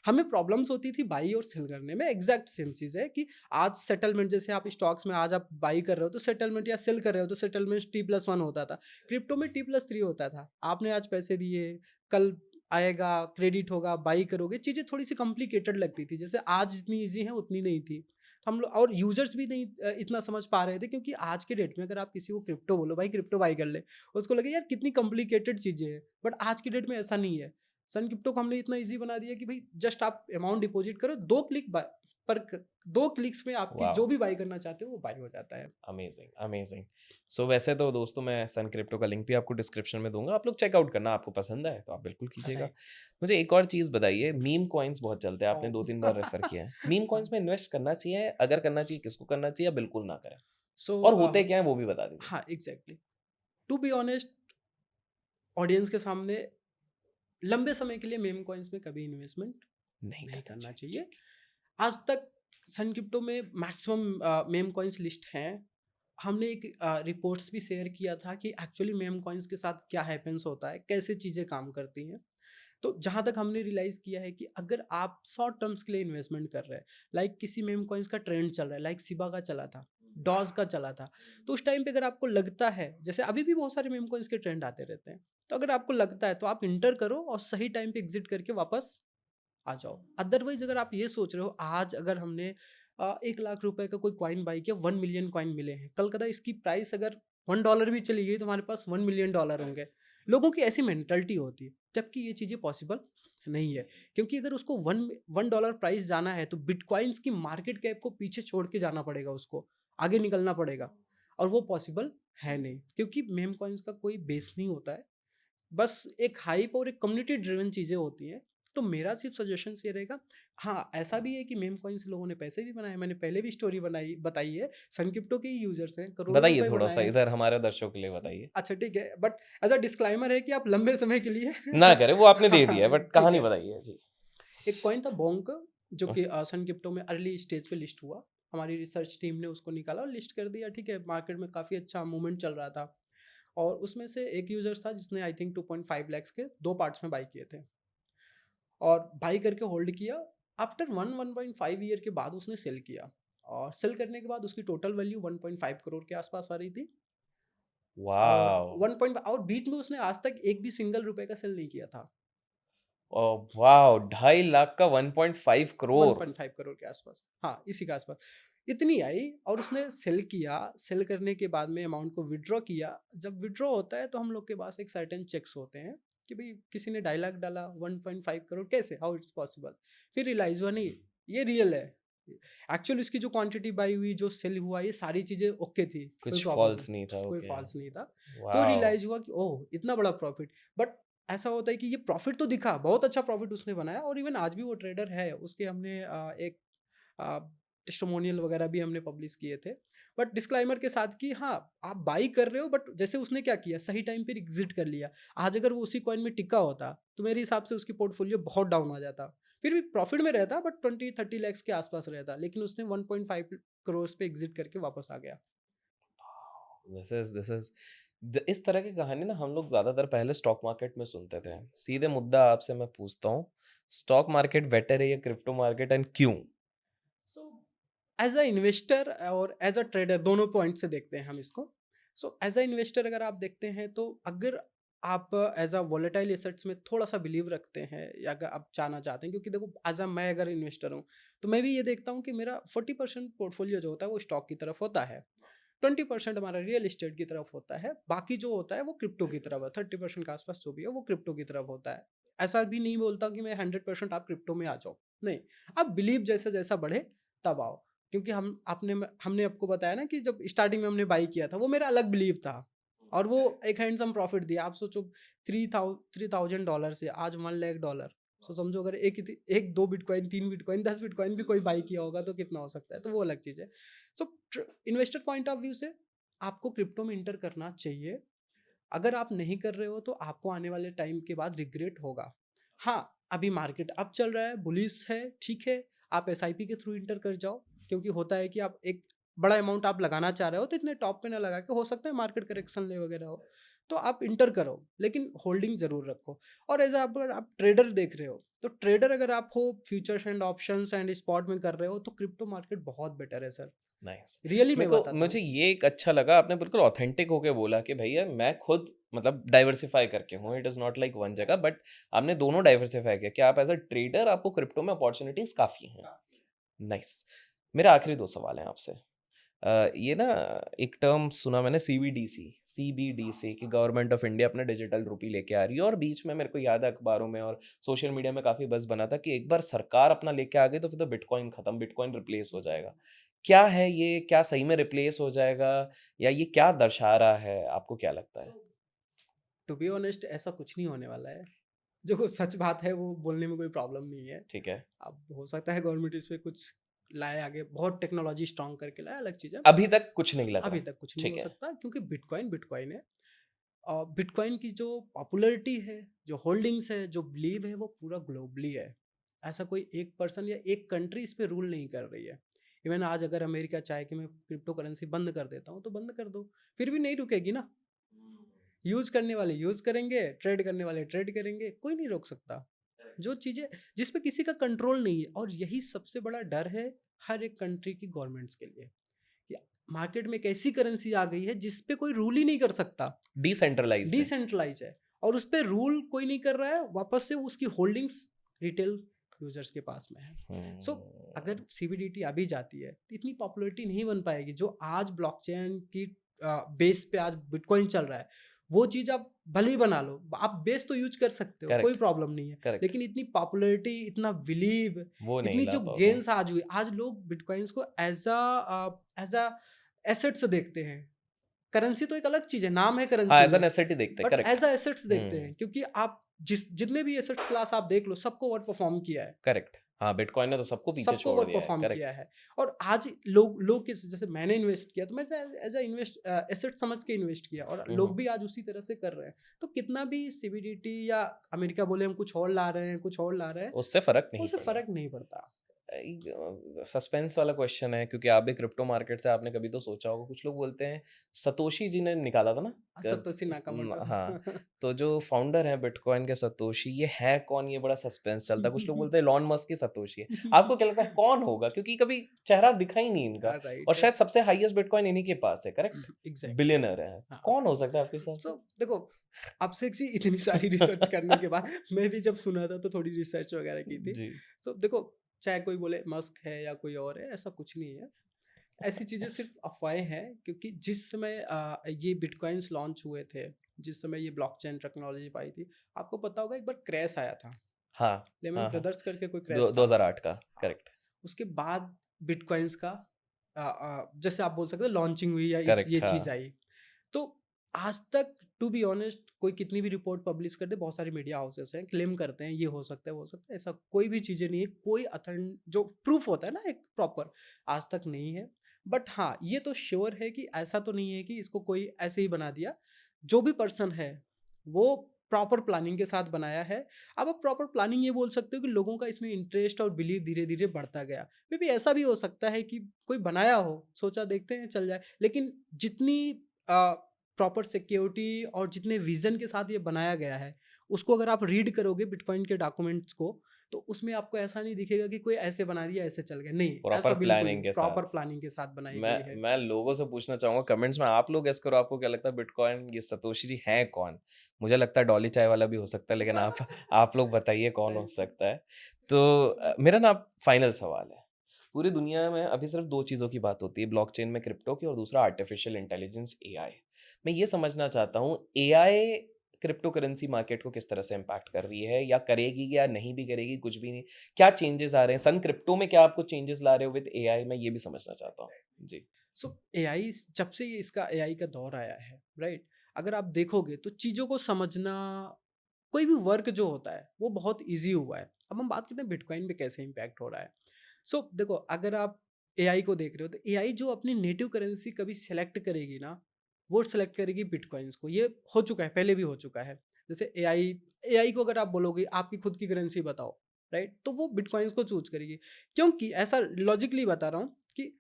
हमें प्रॉब्लम्स होती थी बाई और सेल करने में, एग्जैक्ट सेम चीज़ है कि आज सेटलमेंट, जैसे आप स्टॉक्स में आज आप बाई कर रहे हो तो सेटलमेंट, या सेल कर रहे हो तो सेटलमेंट T+1 होता था, क्रिप्टो में T+3 होता था। आपने आज पैसे दिए, कल आएगा, क्रेडिट होगा, बाई करोगे, चीज़ें थोड़ी-सी कॉम्प्लिकेटेड लगती थी। जैसे आज जितनी ईज़ी है उतनी नहीं थी। हम लोग और यूज़र्स भी नहीं इतना समझ पा रहे थे, क्योंकि आज के डेट में अगर आप किसी को क्रिप्टो बोलो, भाई क्रिप्टो बाई कर ले, उसको लगे यार कितनी कॉम्प्लिकेटेड चीज़ें हैं। बट आज की डेट में ऐसा नहीं है। सन क्रिप्टो को हमने इतना ईज़ी बना दिया कि भाई जस्ट आप अमाउंट डिपॉज़िट करो, 2 क्लिक बा पर क 2 क्लिक्स में आपकी वाओ! जो भी बाई करना चाहते हो वो बाई हो जाता है। Amazing, amazing. सो वैसे तो दोस्तों मैं सन क्रिप्टो का लिंक भी आपको डिस्क्रिप्शन में दूँगा, आप लोग चेकआउट करना, आपको पसंद आए तो आप बिल्कुल कीजिएगा। राइट। मुझे एक और चीज़ बताइए, मीम कॉइन्स बहुत चलते हैं, आपने ओह! 2-3 बार रेफ़र किया है। मीम हाँ। कॉइन्स में इन्वेस्ट करना चाहिए? अगर करना चाहिए, किसको करना चाहिए या बिल्कुल ना करें? सो और होते क्या हैं वो भी बता दीजिए। हाँ, exactly. To be honest, audience के सामने लंबे समय के लिए मेम कॉइन्स में कभी इन्वेस्टमेंट नहीं नहीं करना करना चाहिए, चाहिए। ठीक है। आज तक सन क्रिप्टो में मैक्सिमम मेम कॉइन्स लिस्ट हैं। हमने एक रिपोर्ट्स भी शेयर किया था कि एक्चुअली मेम कॉइन्स के साथ क्या हैपेंस होता है, कैसे चीज़ें काम करती हैं। तो जहाँ तक हमने रियलाइज़ किया है कि अगर आप शॉर्ट टर्म्स के लिए इन्वेस्टमेंट कर रहे हैं, लाइक किसी मेम कॉइन्स का ट्रेंड चल रहा है, लाइक शिबा का चला था, डॉज का चला था। तो उस टाइम पे अगर आपको लगता है, जैसे अभी भी बहुत सारे मेम कॉइन्स के ट्रेंड आते रहते हैं, तो अगर आपको लगता है तो आप इंटर करो और सही टाइम पे एग्जिट करके वापस आ जाओ। अदरवाइज अगर आप ये सोच रहे हो आज अगर हमने 1 लाख रुपए का कोई कॉइन बाई किया, 1 मिलियन कॉइन मिले हैं, कल कदा इसकी प्राइस अगर $1 भी चली गई तो हमारे पास $1 मिलियन होंगे। लोगों की ऐसी मेंटलिटी होती है, जबकि ये चीज़ें पॉसिबल नहीं है। क्योंकि अगर उसको वन डॉलर प्राइस जाना है तो बिटकॉइंस की मार्केट कैप को पीछे छोड़ के जाना पड़ेगा, उसको आगे निकलना पड़ेगा, और वो पॉसिबल है नहीं, क्योंकि मेम कॉइन्स का कोई बेस नहीं होता है। बस एक हाइप और एक कम्युनिटी ड्रिवन चीज़ें होती हैं। तो मेरा सिर्फ सजेशन ये रहेगा। हाँ, ऐसा भी है कि मेम कॉइन से लोगों ने पैसे भी बनाए, मैंने पहले भी स्टोरी बनाई बताई है। सन क्रिप्टो के ही यूजर्स हैं, करोड़ों बताइए रुपए थोड़ा सा बनाए हैं। इधर हमारे दर्शकों के लिए बताइए। अच्छा ठीक है, बट एज अ डिस्क्लाइमर है कि आप लंबे समय के लिए ना करें, वो आपने दे दिया है, हाँ, बट ठीक कहानी है। बताइए जी। एक कॉइन था बोंक, जो कि सन क्रिप्टो में अर्ली स्टेज पे लिस्ट हुआ। हमारी रिसर्च टीम ने उसको निकाला और लिस्ट कर दिया। ठीक है, मार्केट में काफ़ी अच्छा मूवमेंट चल रहा था, और उसमें से एक यूजर था जिसने आई थिंक 2.5 लैक्स के 2 पार्ट्स में बाई किए थे, और बाई करके होल्ड किया। आफ्टर 1.5 ईयर के बाद उसने सेल किया, और सेल करने के बाद उसकी टोटल वैल्यू 1.5 करोड़ के आसपास आ रही थी। और वाओ! 1. और बीच में उसने आज तक एक भी सिंगल रुपए का सेल नहीं किया था। वाओ! 2.5 लाख का 1.5 करोड़। 1.5 करोड़ के आसपास, हाँ इसी के आसपास इतनी आई। और उसने सेल किया, सेल करने के बाद में अमाउंट को विड्रॉ किया। जब विड्रॉ होता है तो हम लोग के पास एक सर्टेन चेक्स होते हैं कि भाई किसी ने 2.5 लाख डाला, 1.5 करोड़ कैसे, हाउ इट्स पॉसिबल। फिर रियलाइज हुआ नहीं, ये रियल है। एक्चुअल इसकी जो क्वांटिटी बाई हुई, जो सेल हुआ, ये सारी चीज़ें ओके थी, कोई कुछ प्रॉब्लम नहीं, फॉल्स नहीं था, कोई ओके। फॉल्स नहीं था। तो वाओ! रियलाइज हुआ कि ओह इतना बड़ा प्रॉफिट। बट ऐसा होता है कि ये प्रॉफिट तो दिखा, बहुत अच्छा प्रॉफिट उसने बनाया, और इवन आज भी वो ट्रेडर है। उसके हमने एक टेस्टिमोनियल वगैरह भी हमने पब्लिश किए थे, बट डिस्क्लाइमर के साथ कि हाँ आप बाई कर रहे हो, बट जैसे उसने क्या किया, सही टाइम पे एग्जिट कर लिया। आज अगर वो उसी कॉइन में टिका होता तो मेरे हिसाब से उसकी पोर्टफोलियो बहुत डाउन आ जाता। फिर भी प्रॉफिट में रहता, बट 20-30 लैक्स के आसपास रहता, लेकिन उसने 1.5 करोड़ पे एग्जिट करके वापस आ गया। दिस इज इस तरह की कहानी ना हम लोग ज्यादातर पहले स्टॉक मार्केट में सुनते थे। सीधे मुद्दा आपसे मैं पूछता हूँ, स्टॉक मार्केट बेटर है या क्रिप्टो मार्केट, एंड क्यों? सो एज अ इन्वेस्टर और एज अ ट्रेडर, दोनों पॉइंट से देखते हैं हम इसको। सो एज अ इन्वेस्टर अगर आप देखते हैं, तो अगर आप एज अ वॉलेटाइल एसेट्स में थोड़ा सा बिलीव रखते हैं, या अगर आप जाना चाहते हैं, क्योंकि देखो एज अ मैं अगर इन्वेस्टर हूँ, तो मैं भी ये देखता हूँ कि मेरा 40% पोर्टफोलियो जो होता है वो स्टॉक की तरफ होता है, 20% हमारा रियल एस्टेट की तरफ होता है, बाकी जो होता है वो क्रिप्टो की तरफ है। 30% के आसपास जो भी है वो क्रिप्टो की तरफ होता है। ऐसा भी नहीं बोलता कि मैं 100% आप क्रिप्टो में आ जाओ, नहीं। आप बिलीव जैसे जैसा बढ़े तब आओ। क्योंकि हमने आपको बताया ना कि जब स्टार्टिंग में हमने बाई किया था, वो मेरा अलग बिलीव था, और वो एक हैंडसम प्रॉफिट दिया। आप सोचो, $3,000 से आज $1 लाख। सो समझो अगर एक दो बिटकॉइन, 3 बिटकॉइन, 10 बिटकॉइन भी कोई बाई किया होगा तो कितना हो सकता है, तो वो अलग चीज़ है। सो इन्वेस्टर पॉइंट ऑफ व्यू से आपको क्रिप्टो में इंटर करना चाहिए। अगर आप नहीं कर रहे हो तो आपको आने वाले टाइम के बाद रिग्रेट होगा। हाँ, अभी मार्केट अप चल रहा है, बुलिश है, ठीक है, आप एसआईपी के थ्रू इंटर कर जाओ। क्योंकि होता है कि आप एक बड़ा अमाउंट आप लगाना चाह रहे हो, तो इतने टॉप पे ना लगा के, हो सकता है मार्केट करेक्शन ले वगैरह हो, तो आप इंटर करो, लेकिन होल्डिंग जरूर रखो। और एज अगर आप ट्रेडर देख रहे हो, तो ट्रेडर अगर आप हो, futures and options and spot में कर रहे हो, तो क्रिप्टो मार्केट बहुत बेटर है सर। नाइस। रियली मेरे मैं को बताता मुझे हूँ। ये एक अच्छा लगा, आपने बिल्कुल ऑथेंटिक होके बोला कि भैया मैं खुद मतलब डाइवर्सिफाई करके हूँ, it is not like one जगह, बट आपने दोनों डाइवर्सिफाई किया कि आप एज अ ट्रेडर, आपको क्रिप्टो में अपॉर्चुनिटीज काफ़ी हैं। नाइस। मेरा आखिरी दो सवाल हैं आपसे। ये ना एक टर्म सुना मैंने, सीबीडीसी कि गवर्नमेंट ऑफ इंडिया अपना डिजिटल रूपी लेके आ रही है, और बीच में मेरे को याद है अखबारों में और सोशल मीडिया में काफ़ी बज़ बना था कि एक बार सरकार अपना लेके आ गई तो फिर तो बिटकॉइन खत्म, बिटकॉइन रिप्लेस हो जाएगा। क्या है ये? क्या सही में रिप्लेस हो जाएगा, या ये क्या दर्शा रहा है? आपको क्या लगता है? टू बी ऑनेस्ट, ऐसा कुछ नहीं होने वाला है। जो सच बात है वो बोलने में कोई प्रॉब्लम नहीं है। ठीक है। अब हो सकता है गवर्नमेंट इस पे कुछ लाए आगे, बहुत टेक्नोलॉजी स्ट्रॉन्ग करके लाए, अलग चीज़ है, बट अभी तक कुछ नहीं लग अभी रहा। तक कुछ नहीं ठीक हो है। सकता, क्योंकि बिटकॉइन बिटकॉइन है। और बिटकॉइन की जो पॉपुलैरिटी है, जो होल्डिंग्स है, जो बिलीव है, वो पूरा ग्लोबली है। ऐसा कोई एक पर्सन या एक कंट्री इस पे रूल नहीं कर रही है। इवन आज अगर अमेरिका चाहे कि मैं क्रिप्टो करेंसी बंद कर देता हूँ, तो बंद कर दो, फिर भी नहीं रुकेगी ना। यूज करने वाले यूज करेंगे, ट्रेड करने वाले ट्रेड करेंगे, कोई नहीं रोक सकता। जो चीजें जिस पे किसी का कंट्रोल नहीं है, और यही सबसे बड़ा डर है हर एक कंट्री की गवर्नमेंट्स के लिए, कि मार्केट में एक ऐसी करेंसी आ गई है जिस पे कोई रूल ही नहीं कर सकता, डिसेंट्रलाइज्ड है। डिसेंट्रलाइज है, और उस पे रूल कोई नहीं कर रहा है, वापस से उसकी होल्डिंग्स रिटेल यूजर्स के पास में है। सो अगर सीबीडीटी अभी जाती है तो इतनी पॉपुलैरिटी नहीं बन पाएगी जो आज ब्लॉकचेन की बेस पे आज बिटकॉइन चल रहा है। वो चीज आप भले ही बना लो, आप बेस तो यूज कर सकते हो, कोई करेक्ट, प्रॉब्लम नहीं है, करेक्ट, लेकिन इतनी पॉपुलैरिटी, इतना बिलीव, वो नहीं इतनी ला जो पाओगे। गेन्स आज हुई, आज लोग बिटकॉइंस को एज अ एसेट्स देखते हैं। करेंसी तो एक अलग चीज है, नाम है हाँ, करेंसी एज़ एन में, एसेट ही देखते हैं, but correct. As a assets देखते हुँ, हैं, क्योंकि आप जितने भी एसेट्स क्लास आप देख लो, सबको ओवर परफॉर्म किया है, करेक्ट। हाँ, बिटकॉइन ने तो सबको पीछे सबको छोड़ ओवर दिया है, परफॉर्म किया करेक्ट। है। और आज लोग किस, जैसे मैंने इन्वेस्ट किया तो मैं एज अ इन्वेस्ट एसेट समझ के इन्वेस्ट किया, और हुँ, लोग हुँ। भी आज उसी तरह से कर रहे हैं। तो कितना भी सीबीडीटी या अमेरिका बोले हम कुछ और ला रहे हैं, कुछ और ला रहे हैं, उससे फ़र्क नहीं उससे पड़ रहा। फर्क नहीं पड़ता। सस्पेंस वाला क्वेश्चन है क्योंकि आप भी क्रिप्टो मार्केट से आपने कभी तो सोचा होगा, कुछ लोग बोलते हैं सतोशी जी ने निकाला था ना? कब सतोशी नाकामोटो। हाँ, तो जो फाउंडर हैं बिटकॉइन के सतोशी, ये है कौन? ये बड़ा सस्पेंस चलता है। कुछ लोग बोलते हैं इलॉन मस्क की सतोशी है। आपको क्या लगता है कौन होगा? क्योंकि कभी चेहरा दिखा ही नहीं इनका, और राइट, शायद सबसे हाईएस्ट बिटकॉइन इन्हीं के पास है, करेक्ट? एग्जैक्टली। बिलियनर है। कौन हो सकता है आपके हिसाब सो से? देखो, आपसे इतनी सारी रिसर्च करने के बाद मैं भी जब सुना था तो थोड़ी रिसर्च वगैरह की थी। जी। तो देखो, चाहे कोई बोले मस्क है या कोई और है, ऐसा कुछ नहीं है। ऐसी चीजें सिर्फ अफवाहें हैं, क्योंकि जिस समय ये बिटकॉइंस लॉन्च हुए थे, जिस समय ये ब्लॉकचेन टेक्नोलॉजी पाई थी, आपको पता होगा एक बार क्रैश आया था, हाँ, लेमन हाँ, हाँ। ब्रदर्स करके कोई क्रैश दो था। 2008 का, हाँ, करेक्ट, उसके बाद बिटकॉइंस का जैसे आप बोल सकते हो लॉन्चिंग हुई या इस करेक्ट, ये चीज हाँ। आई। तो आज तक टू बी ऑनेस्ट कोई कितनी भी रिपोर्ट पब्लिश कर दे, बहुत सारे मीडिया हाउसेस हैं क्लेम करते हैं ये हो सकता है, वो हो सकता है, ऐसा कोई भी चीज़ें नहीं है, कोई अथेंट जो प्रूफ होता है ना एक प्रॉपर, आज तक नहीं है। बट हाँ, ये तो श्योर है कि ऐसा तो नहीं है कि इसको कोई ऐसे ही बना दिया। जो भी पर्सन है वो प्रॉपर प्लानिंग के साथ बनाया है। अब आप प्रॉपर प्लानिंग ये बोल सकते हो कि लोगों का इसमें इंटरेस्ट और बिलीव धीरे धीरे बढ़ता गया। मे बी ऐसा भी हो सकता है कि कोई बनाया हो, सोचा देखते हैं चल जाए, लेकिन जितनी प्रॉपर सिक्योरिटी और जितने विजन के साथ ये बनाया गया है, उसको अगर आप रीड करोगे बिटकॉइन के डॉक्यूमेंट्स को, तो उसमें आपको ऐसा नहीं दिखेगा कि कोई ऐसे बना दिया ऐसे चल गया, नहीं, प्रॉपर ऐसा बिल्कुल नहीं, प्लानिंग के प्रॉपर साथ। प्लानिंग के साथ बनाई मैं गई है। मैं लोगों से पूछना चाहूँगा कमेंट्स में, आप लोग गेस करो आपको क्या लगता है बिटकॉइन ये सतोशी जी हैं कौन? मुझे लगता है डॉली चाय वाला भी हो सकता है, लेकिन आप लोग बताइए कौन हो सकता है? तो मेरा ना फाइनल सवाल है। पूरी दुनिया में अभी सिर्फ़ 2 चीज़ों की बात होती है, ब्लॉकचेन में क्रिप्टो की और दूसरा आर्टिफ़िशियल इंटेलिजेंस एआई। मैं ये समझना चाहता हूँ एआई क्रिप्टो करेंसी मार्केट को किस तरह से इम्पैक्ट कर रही है, या करेगी या नहीं भी करेगी, कुछ भी नहीं। क्या चेंजेज़ आ रहे हैं? सन क्रिप्टो में क्या आप कुछ चेंजेज़ ला रहे हो विद एआई? मैं ये भी समझना चाहता हूँ। जी। सो एआई, जब से ये इसका एआई का दौर आया है, राइट, अगर आप देखोगे तो चीज़ों को समझना, कोई भी वर्क जो होता है वो बहुत इजी हुआ है। अब हम बात करते हैं बिटकॉइन पे कैसे इम्पैक्ट हो रहा है। सो देखो, अगर आप एआई को देख रहे हो तो एआई जो अपनी नेटिव करेंसी कभी सेलेक्ट करेगी ना, वो सेलेक्ट करेगी बिटकॉइंस को। ये हो चुका है, पहले भी हो चुका है। जैसे एआई एआई को अगर आप बोलोगे आपकी खुद की करेंसी बताओ, राइट, तो वो बिटकॉइंस को चूज करेगी। क्योंकि ऐसा लॉजिकली बता रहा हूँ कि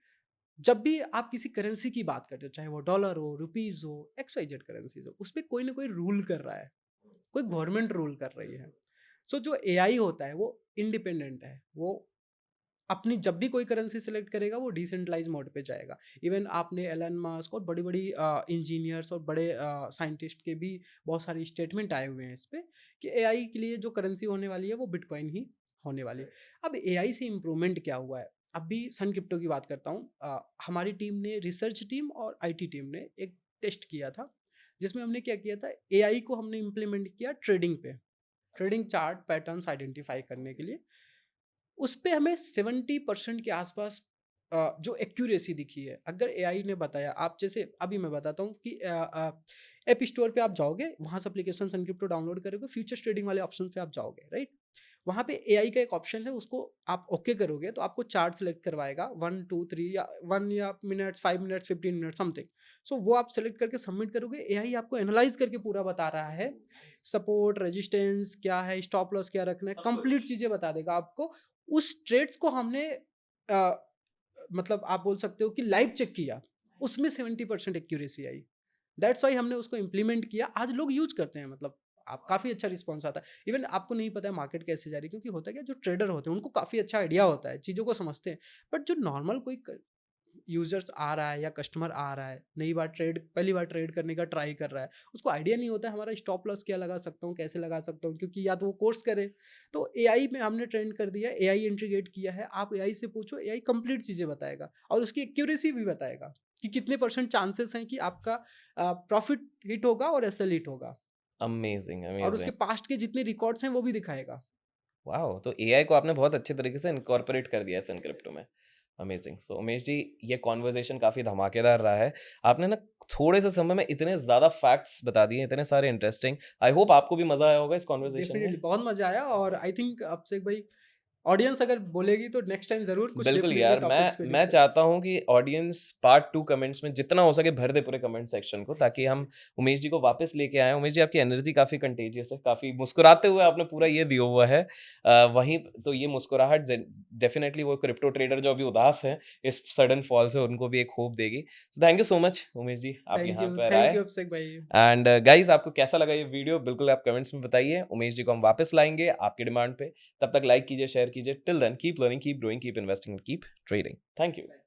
जब भी आप किसी करेंसी की बात करते हो, चाहे वो डॉलर हो, रुपीज हो, एक्स वाई जेड करेंसीज हो, उस पर कोई ना कोई रूल कर रहा है, कोई गवर्नमेंट रूल कर रही है। सो जो एआई होता है वो इंडिपेंडेंट है, वो अपनी जब भी कोई करेंसी सेलेक्ट करेगा वो डिसेंट्रलाइज मोड पे जाएगा। इवन आपने एलन मास्क और बड़ी बड़ी इंजीनियर्स और बड़े साइंटिस्ट के भी बहुत सारे स्टेटमेंट आए हुए हैं इस पे कि एआई के लिए जो करेंसी होने वाली है वो बिटकॉइन ही होने वाली है। अब एआई से इम्प्रूवमेंट क्या हुआ है, अभी सन क्रिप्टो की बात करता हूँ। हमारी टीम ने, रिसर्च टीम और आईटी टीम ने एक टेस्ट किया था, जिसमें हमने क्या किया था, एआई को हमने इम्प्लीमेंट किया ट्रेडिंग पे, ट्रेडिंग चार्ट पैटर्न्स आइडेंटिफाई करने के लिए। उस पे हमें 70% के आसपास जो एक्यूरेसी दिखी है। अगर एआई ने बताया, आप जैसे अभी मैं बताता हूँ कि ऐप स्टोर पे आप जाओगे, वहाँ से एप्लीकेशन सनक्रिप्टो डाउनलोड करोगे, फ्यूचर्स ट्रेडिंग वाले ऑप्शन पे आप जाओगे, राइट। वहाँ पे एआई का एक ऑप्शन है, उसको आप ओके करोगे तो आपको चार्ट सेलेक्ट करवाएगा, 1 2 3 या 1 या मिनट्स, 5 मिनट्स, 15 मिनट समथिंग। सो वो आप सेलेक्ट करके सबमिट करोगे, एआई आपको एनालाइज करके पूरा बता रहा है, सपोर्ट रेजिस्टेंस क्या है, स्टॉप लॉस क्या रखना है, कंप्लीट चीजें बता देगा आपको। उस ट्रेड्स को हमने मतलब आप बोल सकते हो कि लाइव चेक किया, उसमें 70% एक्यूरेसी आई। दैट्स वाई हमने उसको इम्प्लीमेंट किया, आज लोग यूज करते हैं, मतलब आप काफ़ी अच्छा रिस्पॉन्स आता है। इवन आपको नहीं पता है मार्केट कैसे जा रही है, क्योंकि होता है क्या, जो ट्रेडर होते हैं उनको काफ़ी अच्छा आइडिया होता है, चीज़ों को समझते हैं। बट जो नॉर्मल कोई यूजर्स आ रहा है या कस्टमर आ रहा है, नई बार ट्रेड पहली बार ट्रेड करने का ट्राई कर रहा है, उसको आइडिया नहीं होता है हमारा स्टॉप लॉस क्या लगा सकता हूँ, कैसे लगा सकता हूँ, क्योंकि या तो वो कोर्स करे। तो एआई में हमने ट्रेंड कर दिया, एआई इंटीग्रेट किया है, आप एआई से पूछो, एआई कंप्लीट चीज़ें बताएगा और उसकी एक्यूरेसी भी बताएगा कि कितने परसेंट चांसेस हैं कि आपका प्रॉफिट हिट होगा और एसएल हिट होगा, अमेजिंग, और उसके अमेजिंग। पास्ट के जितने रिकॉर्ड्स हैं वो भी दिखाएगा। वाओ! तो एआई को आपने बहुत अच्छे तरीके से इनकॉर्पोरेट कर दिया है सन क्रिप्टो में। अमेजिंग। सो उमेश जी, ये कन्वर्सेशन काफ़ी धमाकेदार रहा है। आपने ना थोड़े से समय में इतने ज़्यादा फैक्ट्स बता दिए, इतने सारे इंटरेस्टिंग। आई होप आपको भी मज़ा आया होगा इस कन्वर्सेशन में। डेफिनिटली बहुत मजा आया, और आई थिंक अभिषेक भाई, ऑडियंस अगर बोलेगी तो नेक्स्ट टाइम जरूर कुछ बिल्कुल डेफिनेटली यार, टॉपिक्स पे मैं डिस्कस। चाहता हूँ कि ऑडियंस पार्ट 2 कमेंट्स में जितना हो सके भर दे पूरे कमेंट सेक्शन को, ताकि हम उमेश जी को वापस लेके आएँ। उमेश जी, आपकी एनर्जी काफ़ी कंटेजियस है, काफ़ी मुस्कुराते हुए आपने पूरा ये दिया हुआ है। वहीं तो ये मुस्कुराहट डेफिनिटली वो क्रिप्टो ट्रेडर जो अभी उदास हैं इस सडन फॉल से, उनको भी एक होप देगी। So thank you so much Umesh ji, आप यहाँ पर थैंक आए। यू अभिषेक भाई। एंड गाइस, आपको कैसा लगा ये वीडियो, बिल्कुल आप कमेंट्स में बताइए। उमेश जी को हम वापस लाएंगे आपकी डिमांड पे। तब तक लाइक कीजिए, शेयर कीजिए। Till then keep learning, keep growing, keep investing, keep trading. Thank you.